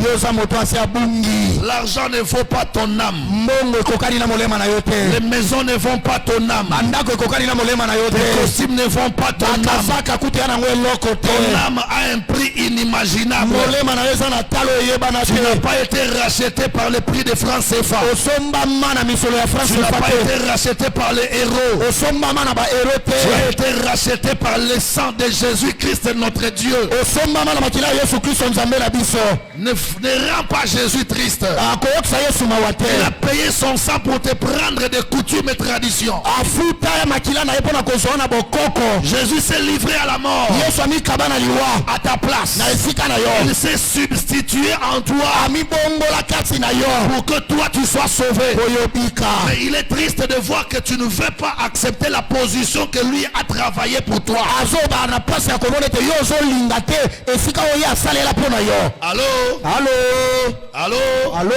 mingi. L'argent ne vaut pas ton âme. Mbongo ekokani na molema na yo te. Les maisons ne vont pas ton âme. Bandako ekokani na molema na yo te. Les costumes ne vont pas ton âme. Bakazaka kutia na ngwe eloko te. Ton âme a un prix inimaginable. Molema na yo eza na talo eyebana te. Tu n'as pas été racheté par le prix de francs CFA. Osombama na misolo ya France Tu n'as CFA pas te. été racheté par les héros. Osombama na ba héros te. Tu as été racheté par le sang de Jésus-Christ notre Dieu. Osombama na makila ya Yesu Kristo nzambe na biso. Ne rends pas Jésus triste. Akoyokisa Yesu mawa te. Il a payé son sang pour te prendre des coutumes et traditions. Afuta ya makila na ye mpona kozwa na bokoko. Jésus s'est livré à la mort Yesu amikaba na liwa à ta place. na esika na yo. Il s'est substitué en toi Amibongola kati na yo pour que toi tu sois sauvé. oyobika. Mais il est triste de voir que tu ne veux pas accepter la position que lui a travaillé pour toi. Azoba na place ya komona ete yo ozolinga te esika oyo asalela mpo na yo. Allô? Allô? Allô? Allô?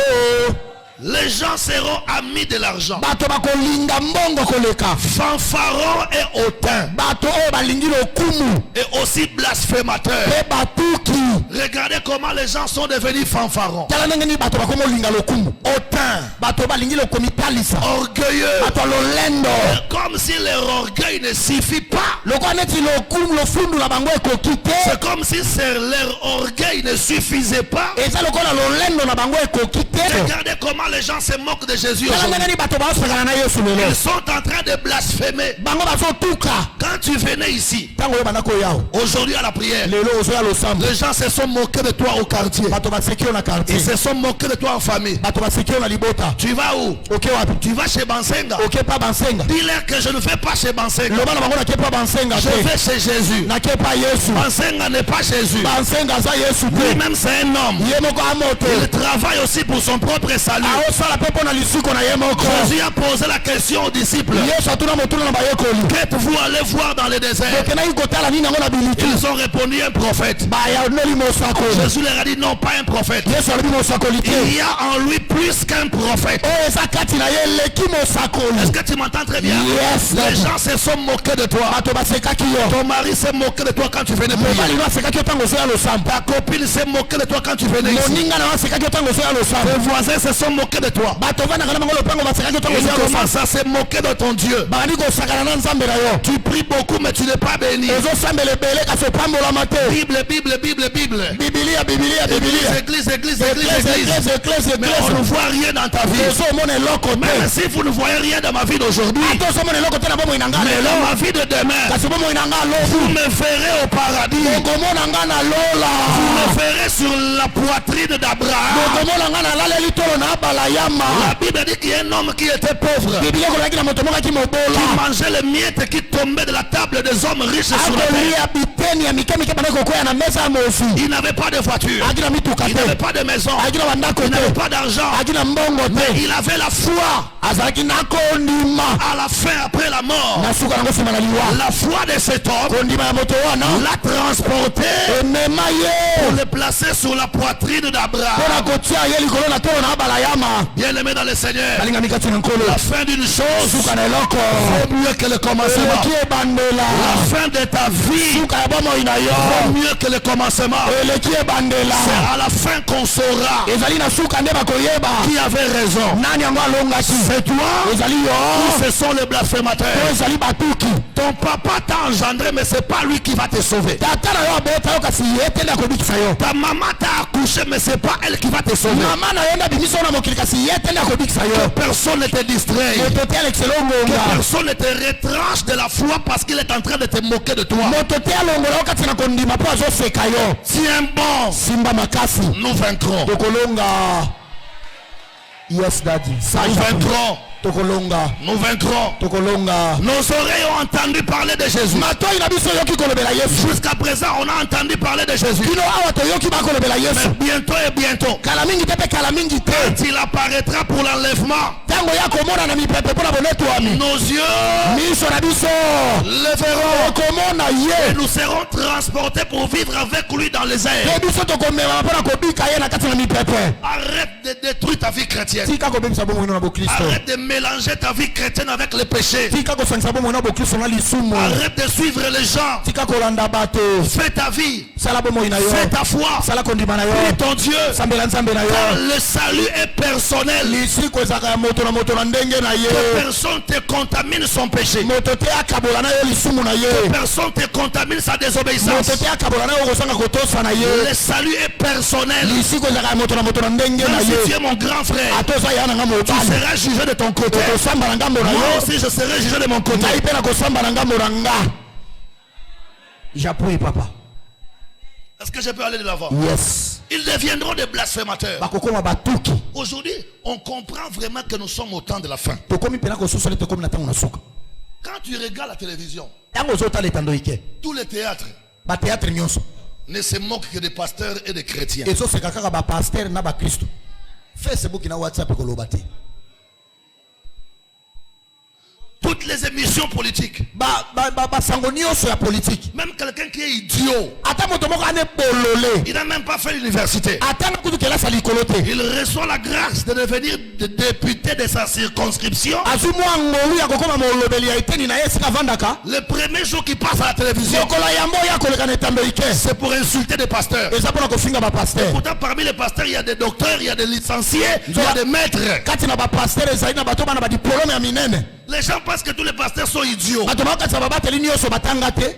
Les gens seront amis de l'argent. Bato bakolinga mbongo koleka. Fanfarons et hautains. Bato oyo balingi lokumu Et aussi blasphémateurs. mpe batuki. Regardez comment les gens sont devenus fanfarons. Tala ndenge nini bato bakomi olinga lokumu. Hautains. Bato balingi lokomitalisa. Orgueilleux. Bato lolendo. Comme si leur orgueil ne suffit pas. Lokola neti lokumu lofundu na bango ekoki te. C'est comme si leur orgueil ne suffisait pas. Eza lokola lolendo na bango ekoki te. Regardez comment les gens se moquent de Jésus Tala aujourd'hui. ndenge nini bato baosakana na Yesu lelo. Ils sont en train de blasphémer. Bango bazotuka. Quand tu venais ici, Tango yo bandako yao. aujourd'hui à la prière, Lelo ozoya losambo. les gens se sont moqués de toi au quartier. Bato baseki yo na quartier. Ils se sont moqués de toi en famille. Bato baseki yo na libota. Tu vas où? Oke wapi? Tu vas chez Bansenga. Oke pa bansenga. Dis-leur que je ne vais pas chez Bansenga. Loba na bango na ke pa bansenga Je te. vais chez Jésus. Na ke pa Yesu. Bansenga n'est pas Jésus. Bansenga za Yesu te. Lui-même c'est un homme. Ye moko amoto. Il travaille aussi pour son propre salut. Aosala pe pona lisuko na ye moko. Jésus a posé la question aux disciples. Yesu atuna motuna na bayekoli. Qu'êtes-vous allé voir dans le désert? Okenaki kotala nini yango na bilitu. Ils ont répondu un prophète. Bayanoli mosakoli. Jésus leur a dit non, pas un prophète. Yesu alobi mosakoli te. Il y a en lui plus qu'un prophète. Oyo eza kati na ye eleki mosakoli. Est-ce que tu m'entends très bien? Yes. Les gens se sont moqués de toi. Bato basekaki yo. Ton mari s'est moqué de toi quand tu venais Mobali prier. no asekaki yo ntango ozoya losambo. Ta copine s'est moquée de toi quand tu venais ici. Moninga na yo asekaki yo ntango ozoya losambo. Tes voisins se sont moqués de toi. Bato vandaka na bango lopango basekaki yo ntango Ils ozoya losambo. commencent à se moquer de ton Dieu. Bakandi kosakana na nzambe na yo. Tu pries beaucoup mais tu n'es pas béni. Ozosambela ebele kasi opambolama te. Bible, Bible, Bible, Bible. Bibilia, bibilia, Église, bibilia. église, église, église, église. Mais on ne voit rien dans ta vie. Ozomona eloko Même te. si vous ne voyez rien dans ma vie d'aujourd'hui, Ata ozomona eloko te na bomoi na nga mais lelo. dans ma vie de demain, Kasi bomoi na nga vous lofu. me verrez au paradis. Okomona nga na lola. Vous me verrez sur la poitrine d'Abraham. Okomona nga na laleli tolo na abala yama. La Bible dit qu'il y a un homme qui était pauvre, Bibilia kolaki na moto moko aki qui mobola. mangeait les miettes qui tombaient de la table des hommes riches sur la terre. Akolia biteni ya mike mike bana kokoya na mesa ya mofi. Il n'avait pas de voiture, Aki na mituka il n'avait te. pas de maison, Aki na bandako il n'avait te. pas d'argent, Aki na mbongo mais te. il avait la foi Azalaki na kondima. à la fin après la mort. Na suka nango nsima na liwa. La foi de cet homme Kondima ya moto wana. l'a transporté Emema pour ye. le placer sur la poitrine d'Abraham. Mpona kotia ye likolo na tolo na abala yama. Bien-aimé dans le Seigneur, Balingami kati na nkolo. la fin d'une chose Suka na eloko. vaut mieux que le commencement. Eleki ebandela. La fin de ta vie Suka ya bomoi na vaut yo. mieux que le commencement. Eleki ebandela. C'est à la fin qu'on saura Ezali na suka nde bakoyeba. qui avait raison. Nani yango alongaki. C'est toi Ezali ou yo. ce sont les To blasphémateurs? ezali batuki. Ton papa t'a engendré, mais c'est pas lui qui va te sauver. Tata na yo abota yo kasi ye te nde akobikisa yo. Ta maman t'a accouché, mais c'est pas elle qui va te sauver. Mama na yo nde abimisa yo na mokili kasi ye te nde akobikisa yo. Personne ne te distrait. Moto te alekisela ongonga. Personne ne te retranche de la foi parce qu'il est en train de te moquer de toi. Moto te alongola yo kati na kondima mpo azoseka yo. Tiens bon, Simba makasi. nous vaincrons. Tokolonga. Yes daddy. Nous vaincrons. Tokolonga. Nous vaincrons. Tokolonga. Nos oreilles ont entendu parler de Jésus. Matoi na biso yoki kolobela Yesu. Jusqu'à présent, on a entendu parler de Jésus. Kino awa toyoki bakolobela Mais Yesu. bientôt et bientôt, Kala mingi te pe kala mingi te. quand il apparaîtra pour l'enlèvement, Tango ya komona na mipepe mpona bonetwami. nos yeux Miso na biso. le verront. Okomona Et ye. nous serons transportés pour vivre avec lui dans les airs. Te biso tokomema mpona kobika ye na kati na mipepe. Arrête de détruire ta vie chrétienne. Tika kobebisa bomoi na bokristo. Arrête de mélanger ta vie chrétienne avec les péchés. tika kosangisa bomoi bokristo na lisumu. Arrête de suivre les gens. tika kolanda bato. Fais ta vie. sala bomoi na yo. Fais ta foi. sala kondima na yo. Prie ton Dieu. sambela nzambe na yo. Car le salut est personnel. lisiko ezaka ya moto na ndenge na ye. Que personne te contamine son péché. moto te akabola na yo lisumu na ye. Que personne te contamine sa désobéissance. moto te akabola na yo kosanga kotosa na ye. Le salut est personnel. lisiko ezaka ya moto na ndenge na Même si tu ye. es mon grand frère, atoza ya na nga tu mobali. seras jugé de ton côté. okosamba na ngambo na Moi yo. aussi je serai jugé de mon côté. ngai mpe na kosamba na ngambo na nga. j'appuie papa. Est-ce que je peux aller de l'avant? Yes. Ils deviendront des blasphémateurs. bakokoma batuki. Aujourd'hui, on comprend vraiment que nous sommes au temps de la fin. tokomi mpena kosusala tokomi na ntango na suka. Quand tu regardes la télévision, ntango ozotala etando ike. tous les théâtres bateatre nyonso ne se moquent que des pasteurs et des chrétiens. ezoseka kaka bapaster na bakristo. Facebook na WhatsApp koloba te. Toutes les émissions politiques, basango nyonso ya politique. même quelqu'un qui est idiot, ata moto moko ane bolole. il n'a même pas fait l'université, ata na kutu kelasa likolo te. il reçoit la grâce de devenir député de sa circonscription. azwi mwa ngolu ya kokoma molobeli ya eteni na ye esika avandaka. Le premier jour qu'il passe à la télévision, mokolo yambo ya koleka na etando ike. c'est pour insulter des pasteurs. eza mpona kofinga bapaster. Pourtant, parmi les pasteurs, il y a des docteurs, il y a des licenciés, il y a des maîtres. kati na bapaster ezali na bato bana badiplome ya minene. Les gens pensent que tous les pasteurs sont idiots. bato bakatisa babateli nyonso batanga te.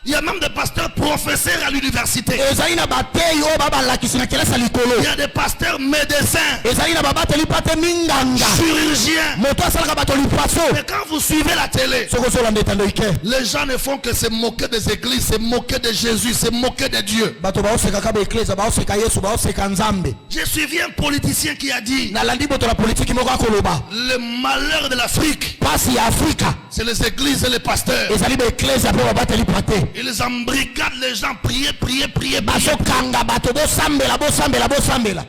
Il y a même des pasteurs professeurs à l'université. ezali na batei oyo babalakisi na kelasa likolo. Il y a des pasteurs médecins, ezali na babateli pate minganga. chirurgiens. moto asalaka bato lipaso. Mais quand vous suivez la télé, soko ozolanda etando ike. les gens ne font que se moquer des églises, se moquer de Jésus, se moquer de Dieu. bato baosekaka baeklesa baoseka yesu baoseka nzambe. J'ai suivi un politicien qui a dit nalandi moto na politiki moko akoloba. le malheur de l'Afrique, pasi ya afrika c'est les églises et les pasteurs. ezali baeklesa mpo babateli pate. Ils embrigadent les gens, prier, prier, prier, prier. bazokanga bato bosambela bosambela bosambela.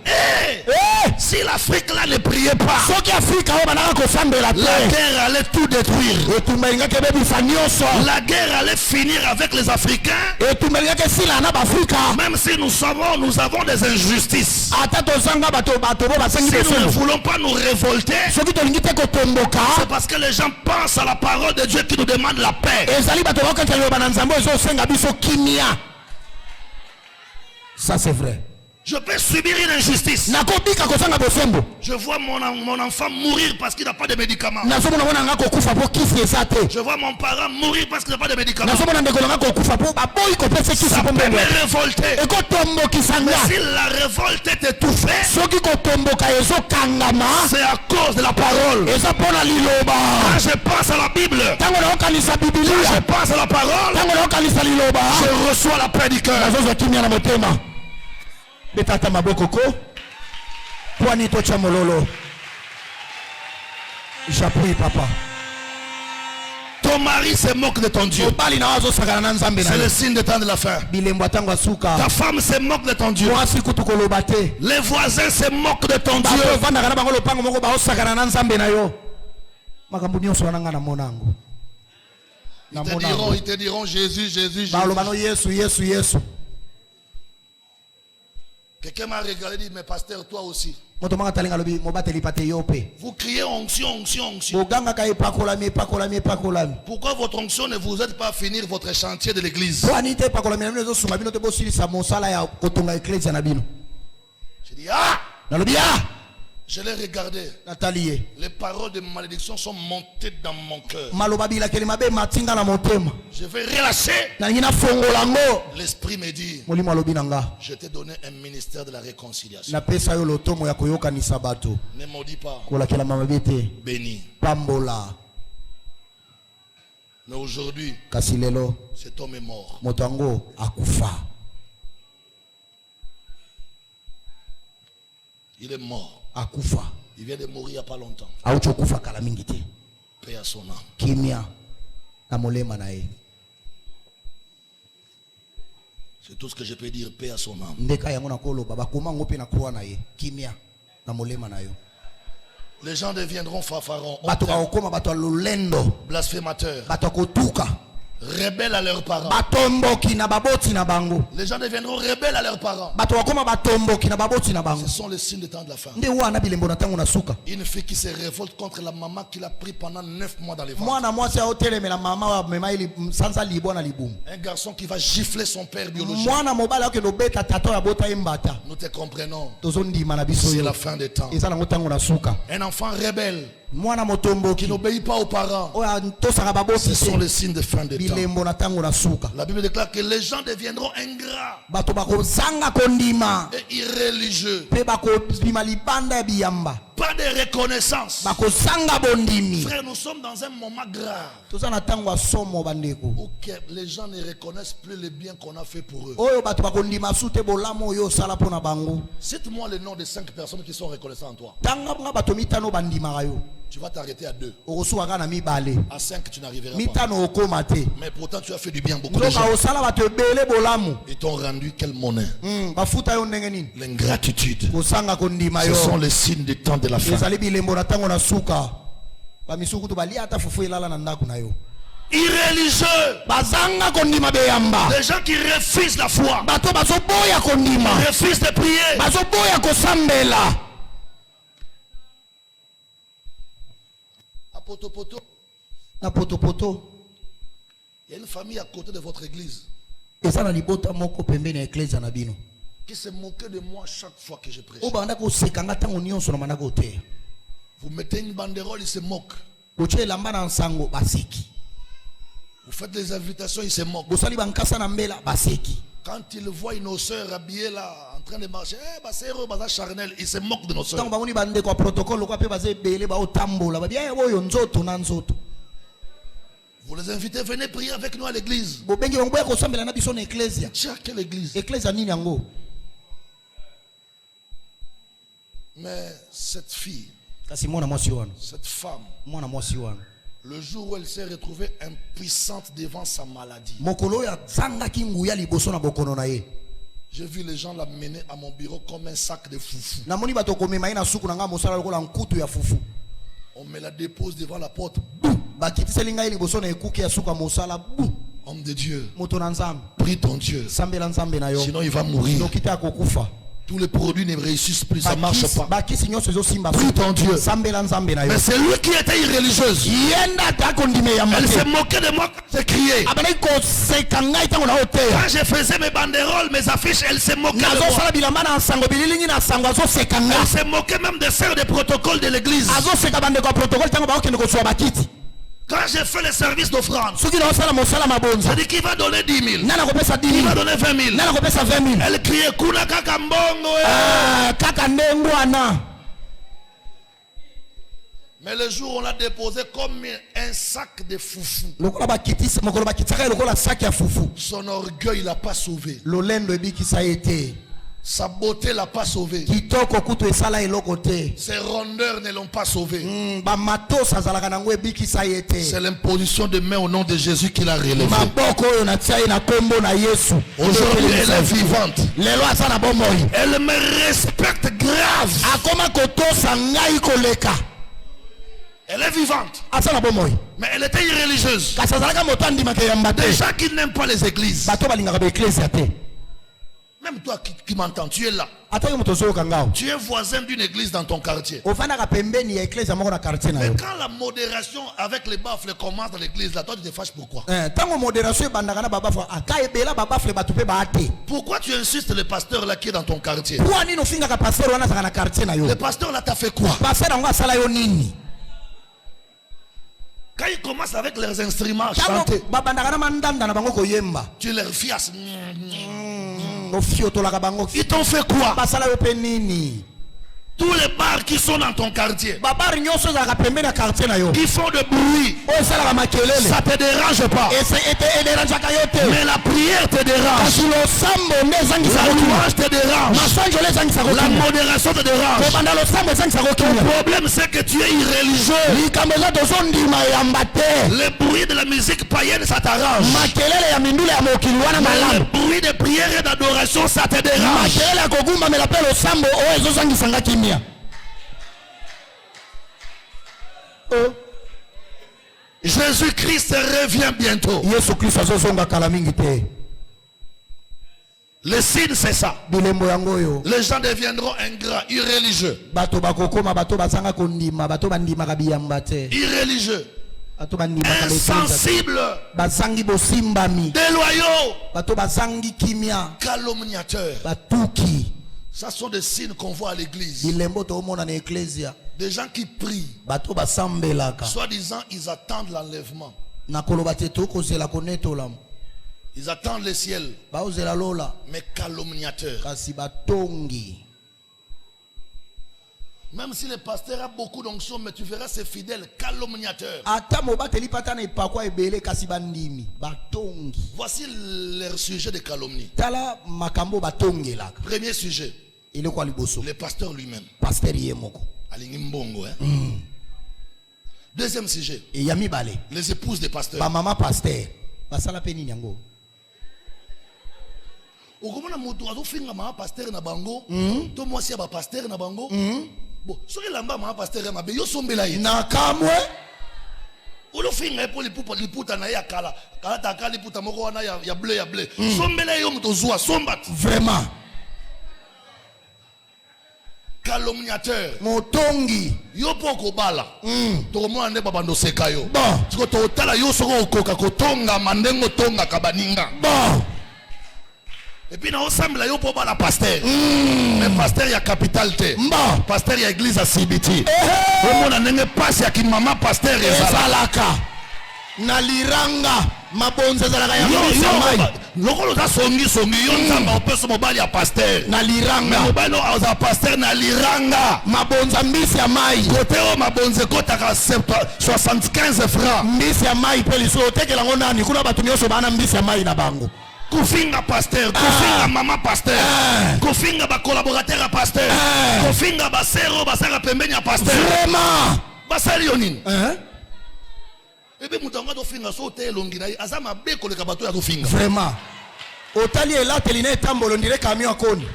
Si l'Afrique là ne priait pas, soki afrika oyo banaka kosambela la te. guerre allait tout détruire. etumba elingaki ebebisa nyonso. La guerre allait finir avec les Africains. etumba elingaki esila na baafrika. Même si nous avons des injustices. ata tozanga bato bo basengi Si nous ne bosembo. voulons pas nous révolter, soki tolingi te kotomboka. c'est parce que les gens pensent à la parole de Dieu qui nous demande la paix. ezali bato bakokanisa liloba na nzambe ezosenga biso kimia. ça c'est vrai. Je peux subir une injustice. nakobika kozanga bosembo. Je vois mon enfant mourir parce qu'il n'a pas de médicaments. nazomona mwana nga kokufa po kisi eza te. Je vois mon parent mourir parce qu'il n'a pas de médicaments. nazomona ndeko nanga kokufa po baboyi kopesa kisi Ça po peut mbongo. me révolter. ekotombokisa Mais nga. si la révolte est étouffée, soki kotomboka ezokangama. c'est à cause de la parole. eza mpona liloba. Quand je pense à la Bible, ntango naokanisa quand je bibilia. pense à la parole, ntango naokanisa liloba. je reçois la paix du cœur. nazozwa kimia na motema. betata maboko ko pwani tocha mololo. j'appuie papa. Ton mari se moque de ton Dieu. mobali na azosakana na nzambe na C'est ye. le signe de temps de la fin. bilembo atango asuka. Ta femme se moque de ton Dieu. mwasi kutu koloba te. Les voisins se moquent de ton bato Dieu. ovandaka na bango lopango moko baosakana na nzambe na yo. makambo nyonso wana nga na monango. Ils te diront Jésus, Jésus, Jésus. baloba no yesu yesu yesu. Quelqu'un m'a regardé et dit, mais pasteur, toi aussi. moto moko atalinga lobi mobateli pate yo pe. Vous criez onction, onction, onction. bogangaka epakolami epakolami epakolami. Pourquoi votre onction ne vous aide pas à finir votre chantier de l'église? pwani te epakolami na bino ezosunga bino te bosilisa mosala ya kotonga eklesia na bino. Je dis, ah! nalobi ah! Je l'ai regardé. natali ye. Les paroles de malédiction sont montées dans mon cœur. maloba bilakeli mabe matinga na motema. Je vais relâcher. nalingi nafongola yango. L'esprit me dit, molimo alobi na nga. je t'ai donné un ministère de la réconciliation. napesa yo lotomo ya koyokanisa bato. Ne maudis pas, kolakela mabe te. béni. pambola. Mais aujourd'hui, kasi lelo cet homme est mort. moto yango akufa. Il est mort. akufa. Il vient de mourir il n'y a pas longtemps. auti okufa kala mingi te. Paix à son âme. kimia na molema na ye. C'est tout ce que je peux dire. Paix à son âme. ndeka yango na koloba bakoma ngo pe na croix na ye. kimia na molema na yo. Les gens deviendront fanfarons, bato bakokoma bato ya lolendo. blasphémateurs. bato ya kotuka. rebelles à leurs parents. batomboki na baboti na bango. Les gens deviendront rebelles à leurs parents. bato bakoma batomboki na baboti na bango. Ce sont les signes des temps de la fin. nde wana bilembo na tango na suka. Une fille qui se révolte contre la maman qu'il a pris pendant 9 mois dans les ventres. mwana mwasi aotelemela mama wa mema ili sanza libwa na libumu. Un garçon qui va gifler son père biologique. mwana mobali akende obeta tata ya bota embata. Nous te comprenons. tozondima na biso C'est yo. la fin des temps. eza nango tango na suka. Un enfant rebelle mwana qui motomboki n'obéit pas aux parents. oyo tosaka baboti Ce sont te. les signes de fin des temps. bilembo na tango na suka. La Bible déclare que les gens deviendront ingrats bato bakozanga kondima et irréligieux. mpe bakobima libanda ya biyamba. Pas de reconnaissance. bakozanga bondimi. Frère, nous sommes dans un moment grave toza na tango ya somo bandeko. où les gens ne reconnaissent plus le bien qu'on a fait pour eux. oyo bato bakondima su te bolamu oyo osala mpo na bango. Cite-moi le nom de 5 personnes qui sont reconnaissantes en toi. tanga nga bato mitano bandimaka yo. Tu vas t'arrêter à 2. okosuka kaka na mibale. À 5, tu n'arriveras pas. mitano okoma te. Mais pourtant, tu as fait du bien à beaucoup de gens. nzoka osala bato ebele bolamu. Ils t'ont rendu quelle monnaie? bafuta yo ndenge nini. L'ingratitude. kosanga kondima Ce yo. sont les signes du temps de la fin. ezali bilembo na tango na suka. bamisukutu balia ata fufu elala na ndako na yo. Irréligieux. bazanga kondima beyamba. Les gens qui refusent la foi. bato bazoboya kondima. Refusent de prier. bazoboya kosambela. À Potopoto, na potopoto il y a une famille à côté de votre église eza na libota moko pembeni ya eklezia na bino. qui se moquait de moi chaque fois que je prêche. oyo banda kosekanga ntango nyonso na banda koteya. Vous mettez une banderole, ils se moquent. botia elamba na nsango baseki. Vous faites des invitations, ils se moquent. bosali bankasa na mbela baseki. Quand ils voient nos sœurs habillées là, en train de marcher, charnel, ils se moquent de nos ntango sœurs. bamoni bandeko ya protocole lokwa mpe baza ebele baotambola babia oyo nzoto na nzoto. Vous les invitez, venez prier avec nous à l'église. bobengi bango boya kosambela na biso na eklezia. Tiens, quelle église? eklezia nini yango? Mais cette fille, kasi mwana mwasi wana, cette femme, mwana mwasi wana le jour où elle s'est retrouvée impuissante devant sa maladie, mokolo oyo azangaki nguya liboso na bokono na ye. j'ai vu les gens l'amener à mon bureau comme un sac de foufou. namoni bato komema ye na suku na nga mosala lokola nkutu ya fufu. On me la dépose devant la porte. bakitiseli ngai liboso na ekuke ya suka mosala. Homme de Dieu, moto na nzambe prie ton Dieu, sambela nzambe na yo, sinon il va mourir. noki te akokufa. Tous les produits ne réussissent plus, ça marche pas. bakisi nyonso ezosimba. Prie ton Dieu. sambela nzambe na yo. Mais c'est lui qui était irréligieuse. yenda ta kondime ya Elle se mate. moquait de moi quand j'ai crié. abandaki koseka ngai ntango na oteya. Quand je faisais mes banderoles, mes affiches, elle se moquait de moi. nazosala bilamba na nsango bililingi na sango azoseka nga. Elle se moquait même des sœurs de protocole de l'église. azoseka bandeko ya protocole ntango baokende kozwa bakiti. Quand j'ai fait le service d'offrande, soki naosala mosala mabonza c'est dit qu'il va donner 10 000. nana kopesa 10 Il va 000 donner 20 000. nana kopesa 20 000. Elle criait Kuna kaka mbongo. kaka ndengu wana. Mais le jour où on l'a déposé comme un sac de foufou, lokola bakitisa mokolo bakitisaka ye lokola saki ya fufu. son orgueil l'a pas sauvé. lolendo ebikisa ye te. Sa beauté l'a pas sauvé. kitoko kutu esala eloko te. Ses rondeurs ne l'ont pas sauvé. bamatos azalaka nango ebikisa ye te. C'est l'imposition de main au nom de Jésus qui l'a relevé. maboko oyo natia ye na kombo na yesu. Aujourd'hui, elle est vivante. lelo aza na bomoi. Elle me respecte grave. akoma kotosa ngai koleka. Elle est vivante. aza na bomoi. Mais elle était irréligieuse. kasi azalaka moto andimaka yamba te. Des gens qui n'aiment pas les églises. bato balingaka baeklezia te. Même toi qui m'entends, tu es là. ataki moto ozoyoka ngao. Tu es voisin d'une église dans ton quartier. ofandaka pembeni ya eklezia moko na quartier na Mais yo. quand la modération avec les baffles commence dans l'église, là, toi tu te fâches pourquoi? ntango modération ebandaka na babafle aka ebela babafle bato mpe baa te. Pourquoi tu insistes le pasteur là qui est dans ton quartier? mpo nini ofingaka paster wana azalaka na quartier na yo. Le pasteur là t'a fait quoi? paster yango asala yo nini? Quand ils commencent avec leurs instruments à ntango chanter, babandaka na mandanda na bango koyemba. tu leur fiasses. ofiotolaka bango. Ils t'ont fait quoi? basala yo mpe nini? Tous les bars qui sont dans ton quartier, babari nyonso ezalaka pembeni ya quartier na yo. qui font de bruit, oyo esalaka makelele. ça te dérange pas. ederanjaka yo te. Mais la prière te dérange. kasi losambo nde ezangisaka La kokima. louange te dérange. masanjolo ezangisaka La kokima. modération te dérange. kobanda losambo ezangisaka Ton kokima. problème c'est que tu es irréligieux. likambo eza tozondima yamba te. Le bruit de la musique païenne ça t'arrange. makelele ya mindula ya mokili wana Mais malamu. le bruit de prière et d'adoration ça te dérange. makelele ya kogumbamela mpe losambo oyo ezozangisanga kimia. Jésus-Christ revient bientôt. Yesu Kristo azozonga kala mingi te. Le signe, c'est ça. Bilembo yango yo. Les gens deviendront ingrats, irréligieux. Bato bakokoma bato bazanga kondima, bato bandima kabiyamba te. Irréligieux. Bato bandima kala Insensible. bazangi bosimbami. Déloyaux. Bato bazangi kimia. Calomniateurs. Batuki. Ça sont des signes qu'on voit à l'église. Bilembo to mona na ecclesia. Des gens qui prient. Bato basambelaka. Soi-disant, ils attendent l'enlèvement. Na koloba te to kozela konetola. Ils attendent le ciel. Baozela lola. Mais calomniateurs. Kasi batongi. Même si le pasteur a beaucoup d'onction, mais tu verras ses fidèles calomniateurs. Ata mobateli pata na ipakwa ebele kasi bandimi. Batongi. Voici leur sujet de calomnie. Tala makambo batongelaka. Premier sujet. Il est quoi liboso? Le pasteur lui-même. Pasteur yemoko. Alingi mbongo, hein? Deuxième sujet. Et yami bale. Les épouses des pasteurs. Ba mama pasteur. Basala peni nyango. Okomona mutu azofinga mama pasteur na bango. To moi si ba pasteur na bango. Bon, soki lamba mama pasteur ma be yo sombela yi. Na kamwe. Olo finga pour liputa na ya kala. Kala ta kala liputa moko wana ya bleu ya bleu. Sombela yo mutu zwa sombat. Vraiment. Calomniateur. Motongi. Yo poko bala. To mo ande babando seka yo. Bon. Tiko to tala yo soko okoka kotonga mandengo tonga kabaninga. Bon. Et puis na ensemble yo po bala pasteur. Mais pasteur ya capital te. Bon. Pasteur ya église à Sibiti. Omo na ndenge passe ya ki mama pasteur ezalaka. Na liranga mabonza zalaka ya mai. Lokolo ta songi yo nzamba opeso mobali ya pasteur. Na liranga. Mobali oza pasteur na liranga. Mabonza mbisi ya mai. Côté o mabonze kotaka 75 francs. Mbisi ya mai peli so tekela ngo nani kuna batu nyoso bana mbisi ya mai na bango. Kofinga pasteur, kofinga mama pasteur, kofinga ba collaborateur à pasteur, kofinga ba sero ba sara pembeni à pasteur. Vraiment. Ba sali yonini. Ebe mutanga do finga so te longi na azama be koleka bato ya do finga. Vraiment. Otali ela teline tambolo ndire camion akoni.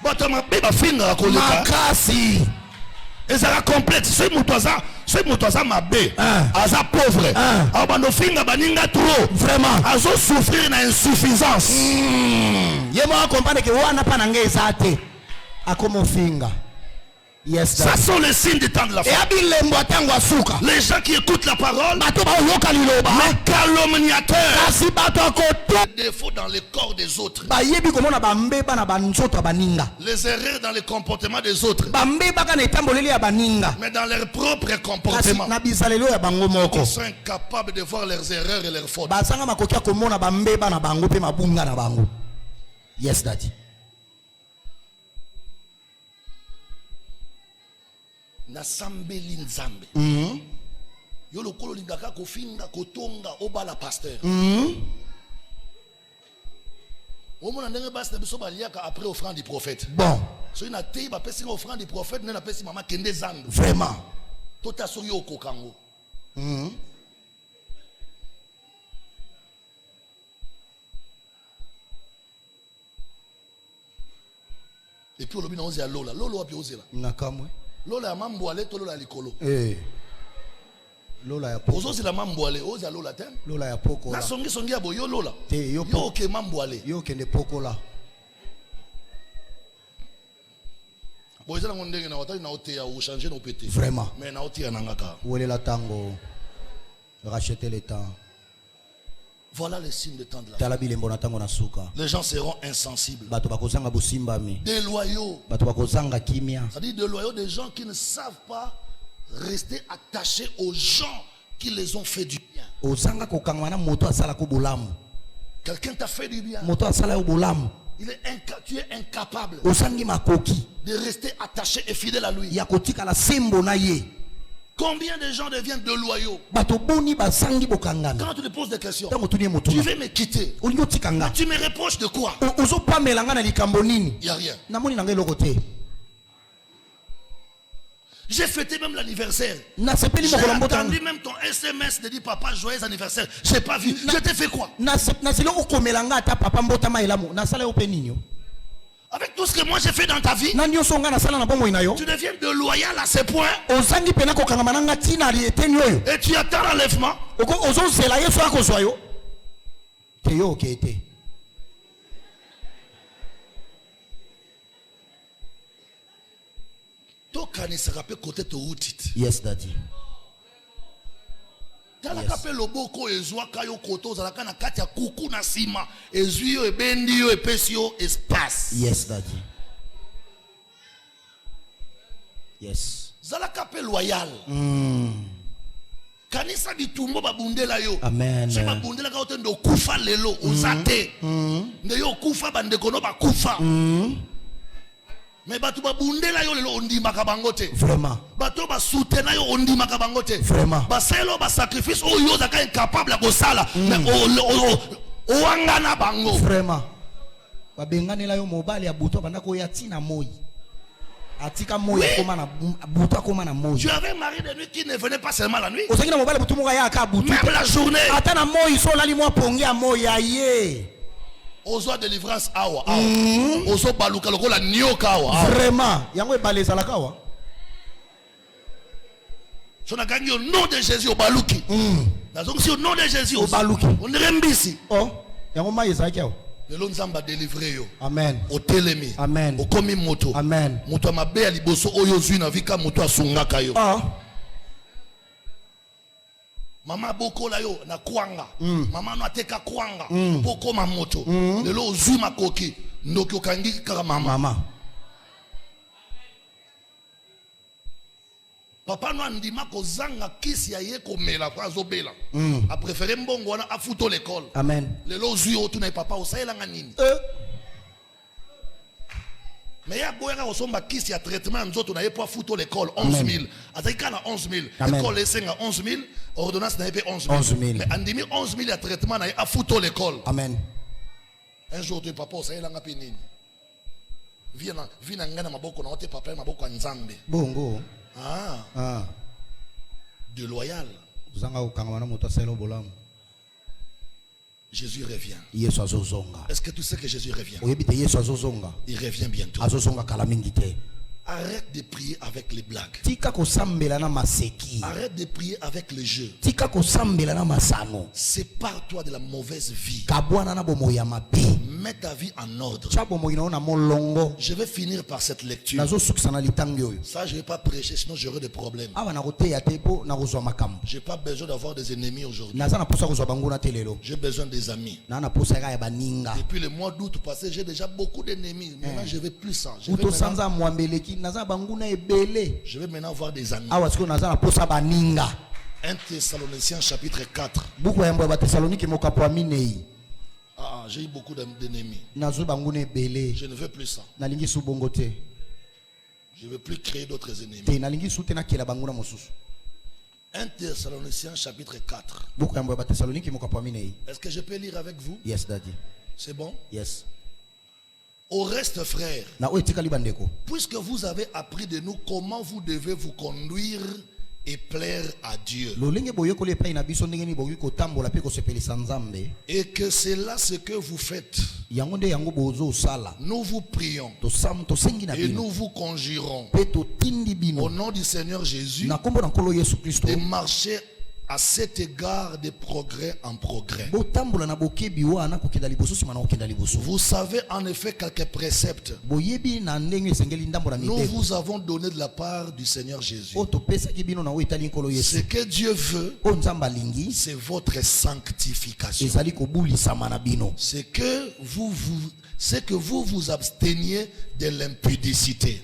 Bato ma be ba finga koleka. Makasi. Ezala complexe, ce mutoza mabe, aza pauvre, abando finga baninga trop, vraiment, azo souffrir na insuffisance. Yemo akompane ke wana pa nange ezate. Akomo finga. Yes, ça sont les signes du temps de la fin. Les gens qui écoutent la parole, mais calomniateurs, les défauts dans le corps des autres, les erreurs dans le comportement des autres, mais dans leur propre comportement, ils sont incapables de voir leurs erreurs et leurs fautes. Yes, daddy. Nasambeli nzambe. Yo lokolo lingaka kofinga kotonga obala pasteur. Omona ndenge basi na biso baliaka après offrande du prophète. Bon. So ina tei ba pesi offrande du prophète na pesi mama kende zango. Vraiment. Tota so yo kokango. Et puis olobi na oze ya lola. Lolo wapi oze la? Nakamwe. Lola ya mamboale to lola likolo. Lola ya poko. Ozozi la mamboale, ozi ya lola ten. Lola ya poko la. Na songi ya bo yo lola. Te yo poko. Yo ke mamboale. Yo ke ne poko la. Bo ezala ngondenge na watali na ote ya ou changer no pété. Vraiment. Mais na ote ya nangaka. Wole la tango. Racheter le temps. Voilà les signes de temps de la fin. Les gens seront insensibles. Déloyaux. C'est-à-dire déloyaux, des gens qui ne savent pas rester attachés aux gens qui les ont fait du bien. Quelqu'un t'a fait du bien. Tu es incapable de rester attaché et fidèle à lui. Combien de gens deviennent déloyaux? Quand tu te poses des questions, tu veux me quitter. Tu me reproches de quoi? Il n'y a rien. J'ai fêté même l'anniversaire. J'ai attendu même ton SMS de dire papa joyeux anniversaire. Je n'ai pas vu. Je t'ai fait quoi? Avec tout ce que moi j'ai fait dans ta vie, na nyonso nga na sala na bongo inayo tu deviens de loyal à ce point ozangi pena kokanga mananga tina ali eteni oyo et tu attends l'enlèvement. ozozela yesu akozwa yo te yo okete tokanisaka mpe kote toutiti. yes daddy talaka mpe loboko ezwaka yo kote ozalaka na kati ya kuku na nsima ezwi yo ebendi yo epesi yo espace. yes daddy yes zalaka mpe loyal. kanisa bitumbo babundela yo. amen so babundelaka yo te nde okufa lelo oza te nde yo okufa bandeko no bakufa. Mais bato babundela yo lelo ondimaka bango te. Vraiment. Bato basutena yo ondimaka bango te. Vraiment. Baselo ba sacrifice oyo zaka incapable ya kosala mais oangana bango. Vraiment. Babenganela yo mobali ya buto bandako ya tina moi. Atika moi akoma na buto akoma na moi. Tu avais un mari de nuit qui ne venait pas seulement la nuit. Osangi na mobali buto moka ya aka buto. Même la journée. Ata na moi so lali mo pongi ya moi ya ye. Ozo délivrance awa ozo baluka lokola nyoka awa. Vraiment yango ebaleza la kawa. So na gangi au nom de Jésus au baluki. Donc si au nom de Jésus au baluki. On rembisi. Oh yango mai ezaki awa. Lelo nzamba délivrer yo. Amen. O telemi. Amen. O komi moto. Amen. Moto mabe ya liboso oyo zwi na vika moto asungaka yo. Mama boko la yo na kwanga. Mama no ateka kwanga. Boko ma moto. Lelo ozwi makoki. Ndoki okangi kaka mama. Papa no andima kozanga kisi ya ye komela kwa zobela. A préféré mbongo wana afuto l'école. Amen. Lelo ozwi otu na papa osaelanga nini? Mais il y a beaucoup de gens qui ont traitement nzoto na yepo futo l'école 11 000. Azaki na 11 000. L'école est à 11 000. Ordonnance na yepo 11 000. Mais andimi 11 000 à traitement na a futo l'école. Amen. Un jour de papa ça elanga pe nini? Vina ngana maboko na ote papa maboko nzambe. Bongo. De loyal. Zanga okanga na moto selo bolamu. Jésus revient. Est-ce que tu sais que Jésus revient? Il revient bientôt. Arrête de prier avec les blagues. Arrête de prier avec le jeu. Sépare-toi de la mauvaise vie. Mets ta vie en ordre. Je vais finir par cette lecture. Ça, je ne vais pas prêcher, sinon j'aurai des problèmes. Je n'ai pas besoin d'avoir des ennemis aujourd'hui. J'ai besoin des amis. Depuis le mois d'août passé, j'ai déjà beaucoup d'ennemis. Maintenant, je ne veux plus ça. Je vais maintenant avoir des amis. 1 Thessaloniciens chapitre 4. J'ai eu beaucoup d'ennemis. Je ne veux plus ça. Je ne veux plus créer d'autres ennemis. 1 Thessaloniciens chapitre 4. Est-ce que je peux lire avec vous? Yes, Daddy. C'est bon? Yes. Au reste, frères, puisque vous avez appris de nous comment vous devez vous conduire et plaire à Dieu, et que c'est là ce que vous faites, nous vous prions et nous vous conjurons au nom du Seigneur Jésus de marcher à cet égard de progrès en progrès. Vous savez en effet quelques préceptes. Nous vous avons donné de la part du Seigneur Jésus. Ce que Dieu veut, c'est votre sanctification. C'est que vous vous absteniez de l'impudicité.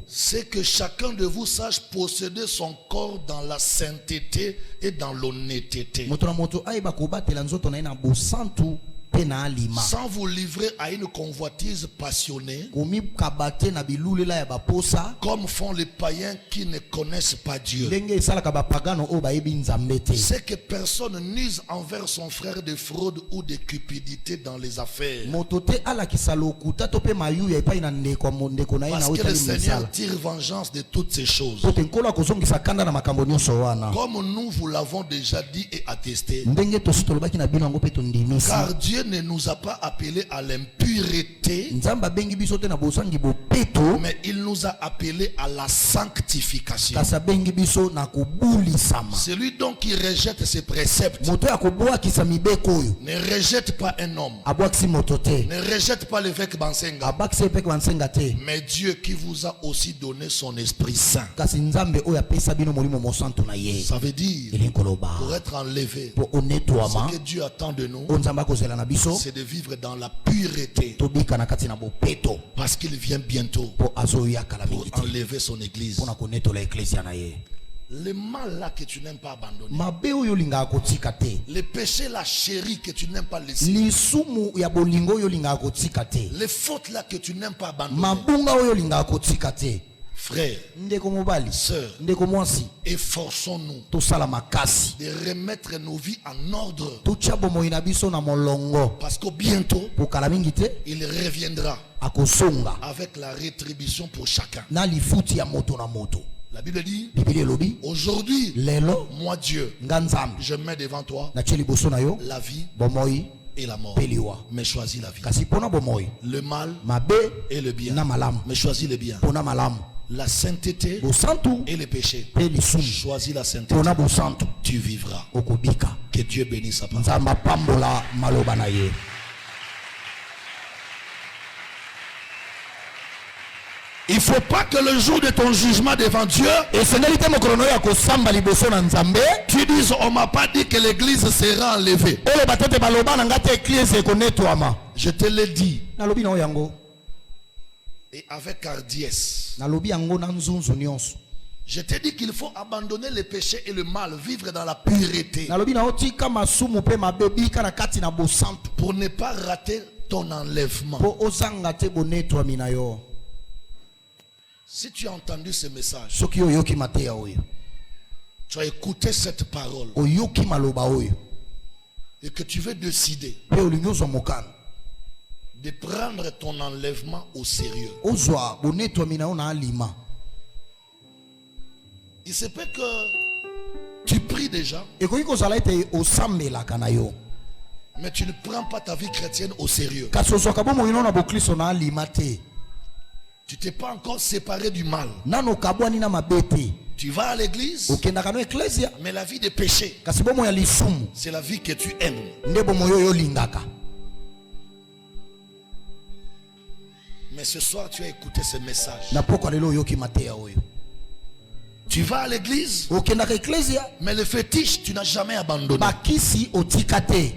C'est que chacun de vous sache posséder son corps dans la sainteté et dans l'honnêteté, sans vous livrer à une convoitise passionnée, comme font les païens qui ne connaissent pas Dieu. C'est que personne n'use envers son frère de fraude ou de cupidité dans les affaires, parce que le Seigneur tire vengeance de toutes ces choses, comme nous vous l'avons déjà dit et attesté. Car Dieu ne nous a pas appelés à l'impureté, Nzamba bengi biso te na bosangi bopeto, mais il nous a appelés à la sanctification. kasa bengi biso na kobulisama. Celui donc qui rejette ses préceptes Moto ya kobwakisa mibeko oyo ne rejette pas un homme, abwakisi moto te, ne rejette pas l'évêque Bansenga, abakisi epeke bansenga te, mais Dieu qui vous a aussi donné son Esprit Saint. kasi Nzambe oyo apesa bino molimo mosantu na ye. Ça veut dire, Elingi koloba pour être enlevé, po onetwama ce que Dieu attend de nous, oyo Nzambe akozela na biso c'est de vivre dans la pureté, tobika na kati na bopeto parce qu'il vient bientôt po azoyaka la pour mingi te enlever son église. mpona konetola eklesia na ye. Le mal là que tu n'aimes pas abandonner, Mabe oyo olingaka kotika te, le péché, la chérie que tu n'aimes pas laisser, lisumu ya bolingo oyo olingaka kotika te, les fautes là que tu n'aimes pas abandonner, mabunga oyo olingaka kotika te. frère, Ndeko mobali, sœur, ndeko mwasi, efforçons-nous tosala makasi de remettre nos vies en ordre, totia bomoi na biso na molongo, parce que bientôt po kala mingi te il reviendra akosonga avec la rétribution pour chacun. na lifuti ya moto na moto. La Bible dit, Biblia elobi aujourd'hui, lelo moi Dieu, nga Nzambe je mets devant toi natie liboso na yo la vie bomoi et la mort, pe liwa, mais choisis la vie. kasi mpona bomoi Le mal mabe et le bien, na malamu, mais choisis le bien. mpona malamu La sainteté bosantu et le péché, pe lisumu, choisis la sainteté, mpona bosantu tu vivras. okobika. Que Dieu bénisse sa parole. Nzambe apambola maloba na ye. Il ne faut pas que le jour de ton jugement devant Dieu, esengeli te mokolo no ya kosamba liboso na Nzambe tu dises, on m'a pas dit que l'église sera enlevée. oloba tete baloba na nga te eklise ekonetwama. Je te l'ai dit, Nalobi na oyo yango, et avec hardiesse. nalobi yango na nzunzu nyonso. Je t'ai dit qu'il faut abandonner le péché et le mal, vivre dans la pureté, Nalobi na otika masumu pe mabe bika na kati na bosantu pour ne pas rater ton enlèvement. po ozanga te bonetwami na yo. Si tu as entendu ce message, Soki oyoki mateya oyo, tu as écouté cette parole, oyoki maloba oyo, et que tu veux décider pe olingi ozwa mokano de prendre ton enlèvement au sérieux, ozwa bonetwami na yo na alima. il se peut que tu pries déjà, Ekoki kozala ete osambelaka na yo, mais tu ne prends pas ta vie chrétienne au sérieux. kasi ozwaka bomoi no na bokristo na alima te, Tu t'es pas encore séparé du mal. nano kabwani na mabe te. Tu vas à l'église, Okendaka no eklesia, mais la vie de péché, kasi bomoi ya lisumu c'est la vie que tu aimes. nde bomoi oyo olingaka. Mais ce soir, tu as écouté ce message. Na pokwa lelo oyoki mateya oyo, Tu vas à l'église, okendaka eklesia, mais le fétiche, tu n'as jamais abandonné. bakisi otika te,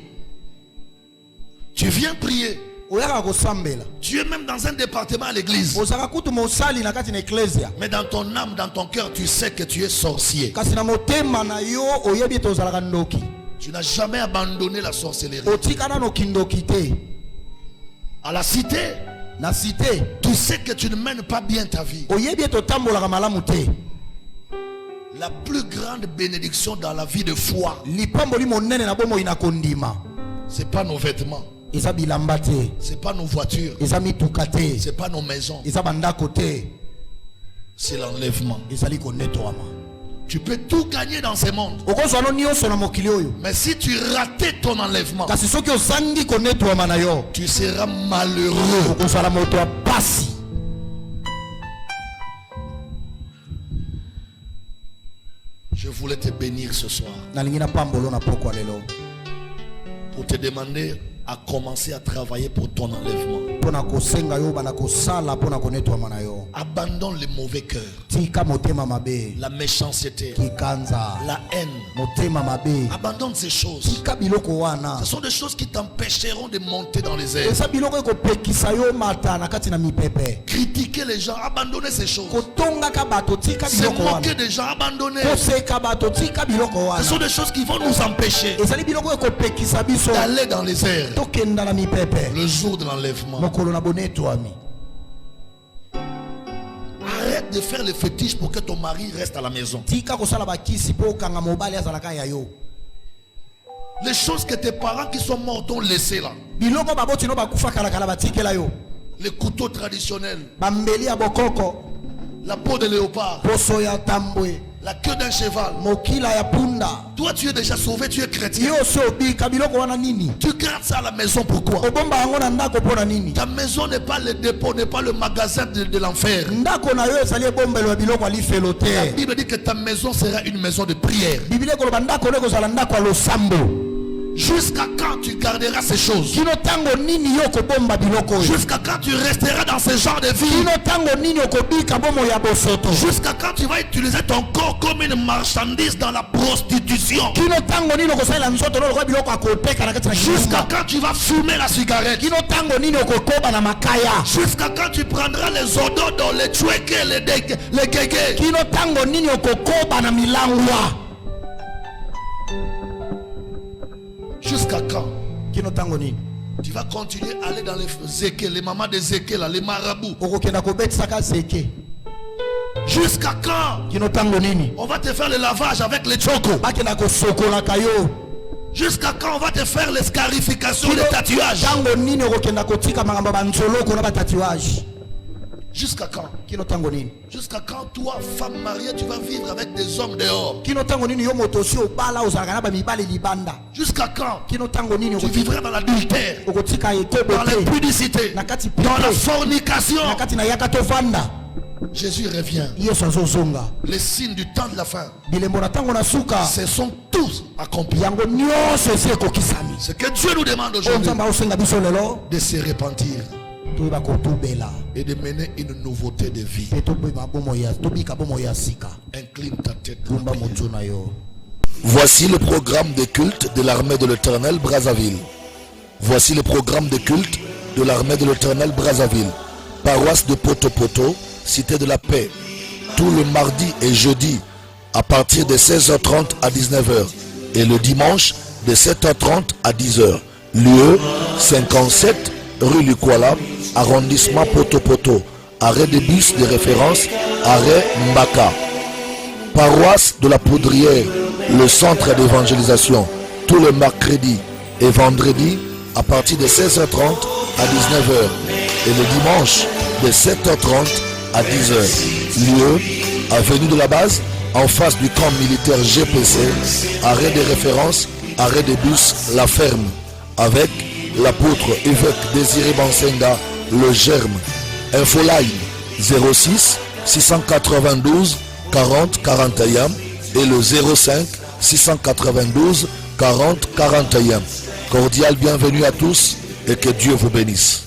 Tu viens prier. oyaka kosambela, Tu es même dans un département à l'église. ozaka kutu mosali na kati na eklesia, Mais dans ton âme, dans ton cœur, tu sais que tu es sorcier. kasi na motema na yo oyebi ete ozalaka ndoki, Tu n'as jamais abandonné la sorcellerie. otika nano kindoki te. À la cité, Na cité tu sais que tu ne mènes pas bien ta vie. oyebi ete otambolaka malamu te. La plus grande bénédiction dans la vie de foi, Lipamboli monene na bomoi na kondima, c'est pas nos vêtements, eza bilamba te, c'est pas nos voitures, eza mituka te, c'est pas nos maisons, eza bandako te, c'est l'enlèvement. ezali konetwama. Tu peux tout gagner dans ce monde, Okozwa no nyonso na mokili oyo, mais si tu ratais ton enlèvement, kasi soki ozangi konetwama na yo, tu seras malheureux. okozala moto ya pasi. Je voulais te bénir ce soir Nalingi na pambolo na pokwa lelo pour te demander à commencer à travailler pour ton enlèvement. mpona kosenga yo bana kosala mpona konetwama na yo. Abandonne le mauvais cœur, Tika motema mabe, la méchanceté, kikanza, la haine. motema mabe, Abandonne ces choses. tika biloko wana. Ce sont des choses qui t'empêcheront de monter dans les airs. Eza biloko ekopekisa yo mata na kati na mipepe. Critiquer les gens, abandonnez ces choses. Kotongaka bato, tika Se biloko wana. moquer des gens, abandonnez. Koseka bato, tika biloko Ce sont wana. des choses qui vont nous empêcher Ezali biloko ekopekisa biso d'aller dans les airs tokenda na mipepe le jour de l'enlèvement. mokolo na bonetwami. Arrête de faire le fétiche pour que ton mari reste à la maison. Tika kosala bakisi po okanga mobali azalaka ya yo. Les choses que tes parents qui sont morts t'ont laissé là. Biloko baboti no bakufa kala batikela yo. Les couteaux traditionnels, Bambeli ya bokoko, la peau de léopard, poso ya tambwe, La queue d'un cheval. mokila ya punda. Toi, tu es déjà sauvé, tu es chrétien. Yo sobi kabiloko wana nini? Tu gardes ça à la maison, pourquoi? Obomba yango na ndako pona nini? Ta maison n'est pas le dépôt, n'est pas le magasin de l'enfer. Ndako na yo ezali ebombelo ya biloko alifelo La te. Bible dit que ta maison sera une maison de prière. Biblia koloba ndako leko zala ndako ya losambo. Jusqu'à quand tu garderas ces choses? Kino tango nini yo kobomba biloko yo? Jusqu'à quand tu resteras dans ce genre de vie? Kino tango nini okobika bomo ya bosoto? Jusqu'à quand tu vas utiliser ton corps comme une marchandise dans la prostitution? Kino tango nini okosalela nzoto lolo kwa biloko akoteka na kati na Jusqu'à kinyumba? quand tu vas fumer la cigarette? Kino tango nini okokoba na makaya? Jusqu'à quand tu prendras les ododos, les tchouékés, les guégués? Kino tango nini okokoba na milangwa? Jusqu'à quand Kino tango nini? tu vas continuer à aller dans les zéké, les mamans des zéké, là, les marabouts? Okokenda kobetisaka zeke. Jusqu'à quand Kino tango nini? on va te faire le lavage avec les chocos? Bakenda kosokolaka yo. Jusqu'à quand on va te faire les scarifications, les tatouages? Tango nini okokenda kotika makambo banzoloko na tatouage? Jusqu'à quand? Kino tango nini? Jusqu'à quand toi, femme mariée, tu vas vivre avec des hommes dehors? Kino tango nini yo motosi obala ozalaka na ba mibali libanda? Jusqu'à quand Kino tango nini tu vivras dans l'adultère, okotika ekobo dans te? l'impudicité, Nakati dans la pipe. fornication? Nakati na yaka tovanda. Jésus revient. Yesu azozonga. Les signes du temps de la fin Bilembo na tango na suka. se sont tous accomplis. Yango nyonso esi ekokisami. Ce que Dieu nous demande Oyo aujourd'hui, nzambe aosenga biso lelo de se repentir toyeba kotubela et de mener une nouveauté de vie. mpe tobika bomo ya sika. Incline ta tête. Tumba motu na yo. Voici le programme de culte de l'armée de l'Éternel Brazzaville. Voici le programme de culte de l'armée de l'Éternel Brazzaville. Paroisse de Poto-Poto, Cité de la Paix. Tout le mardi et jeudi à partir de 16h30 à 19h. Et le dimanche de 7h30 à 10h. Lieu 57 rue Lukwala, arrondissement Poto-Poto. Arrêt de bus de référence, arrêt Mbaka. Paroisse de la Poudrière, le centre d'évangélisation, tous les mercredis et vendredis à partir de 16h30 à 19h et le dimanche de 7h30 à 10h. Lieu, avenue de la Base, en face du camp militaire GPC, arrêt de référence, arrêt de bus La Ferme, avec l'apôtre évêque Désiré Bansenga, le Germe. Infoline 06 692 40 41 et le 05 692 40 41. Cordial bienvenue à tous et que Dieu vous bénisse.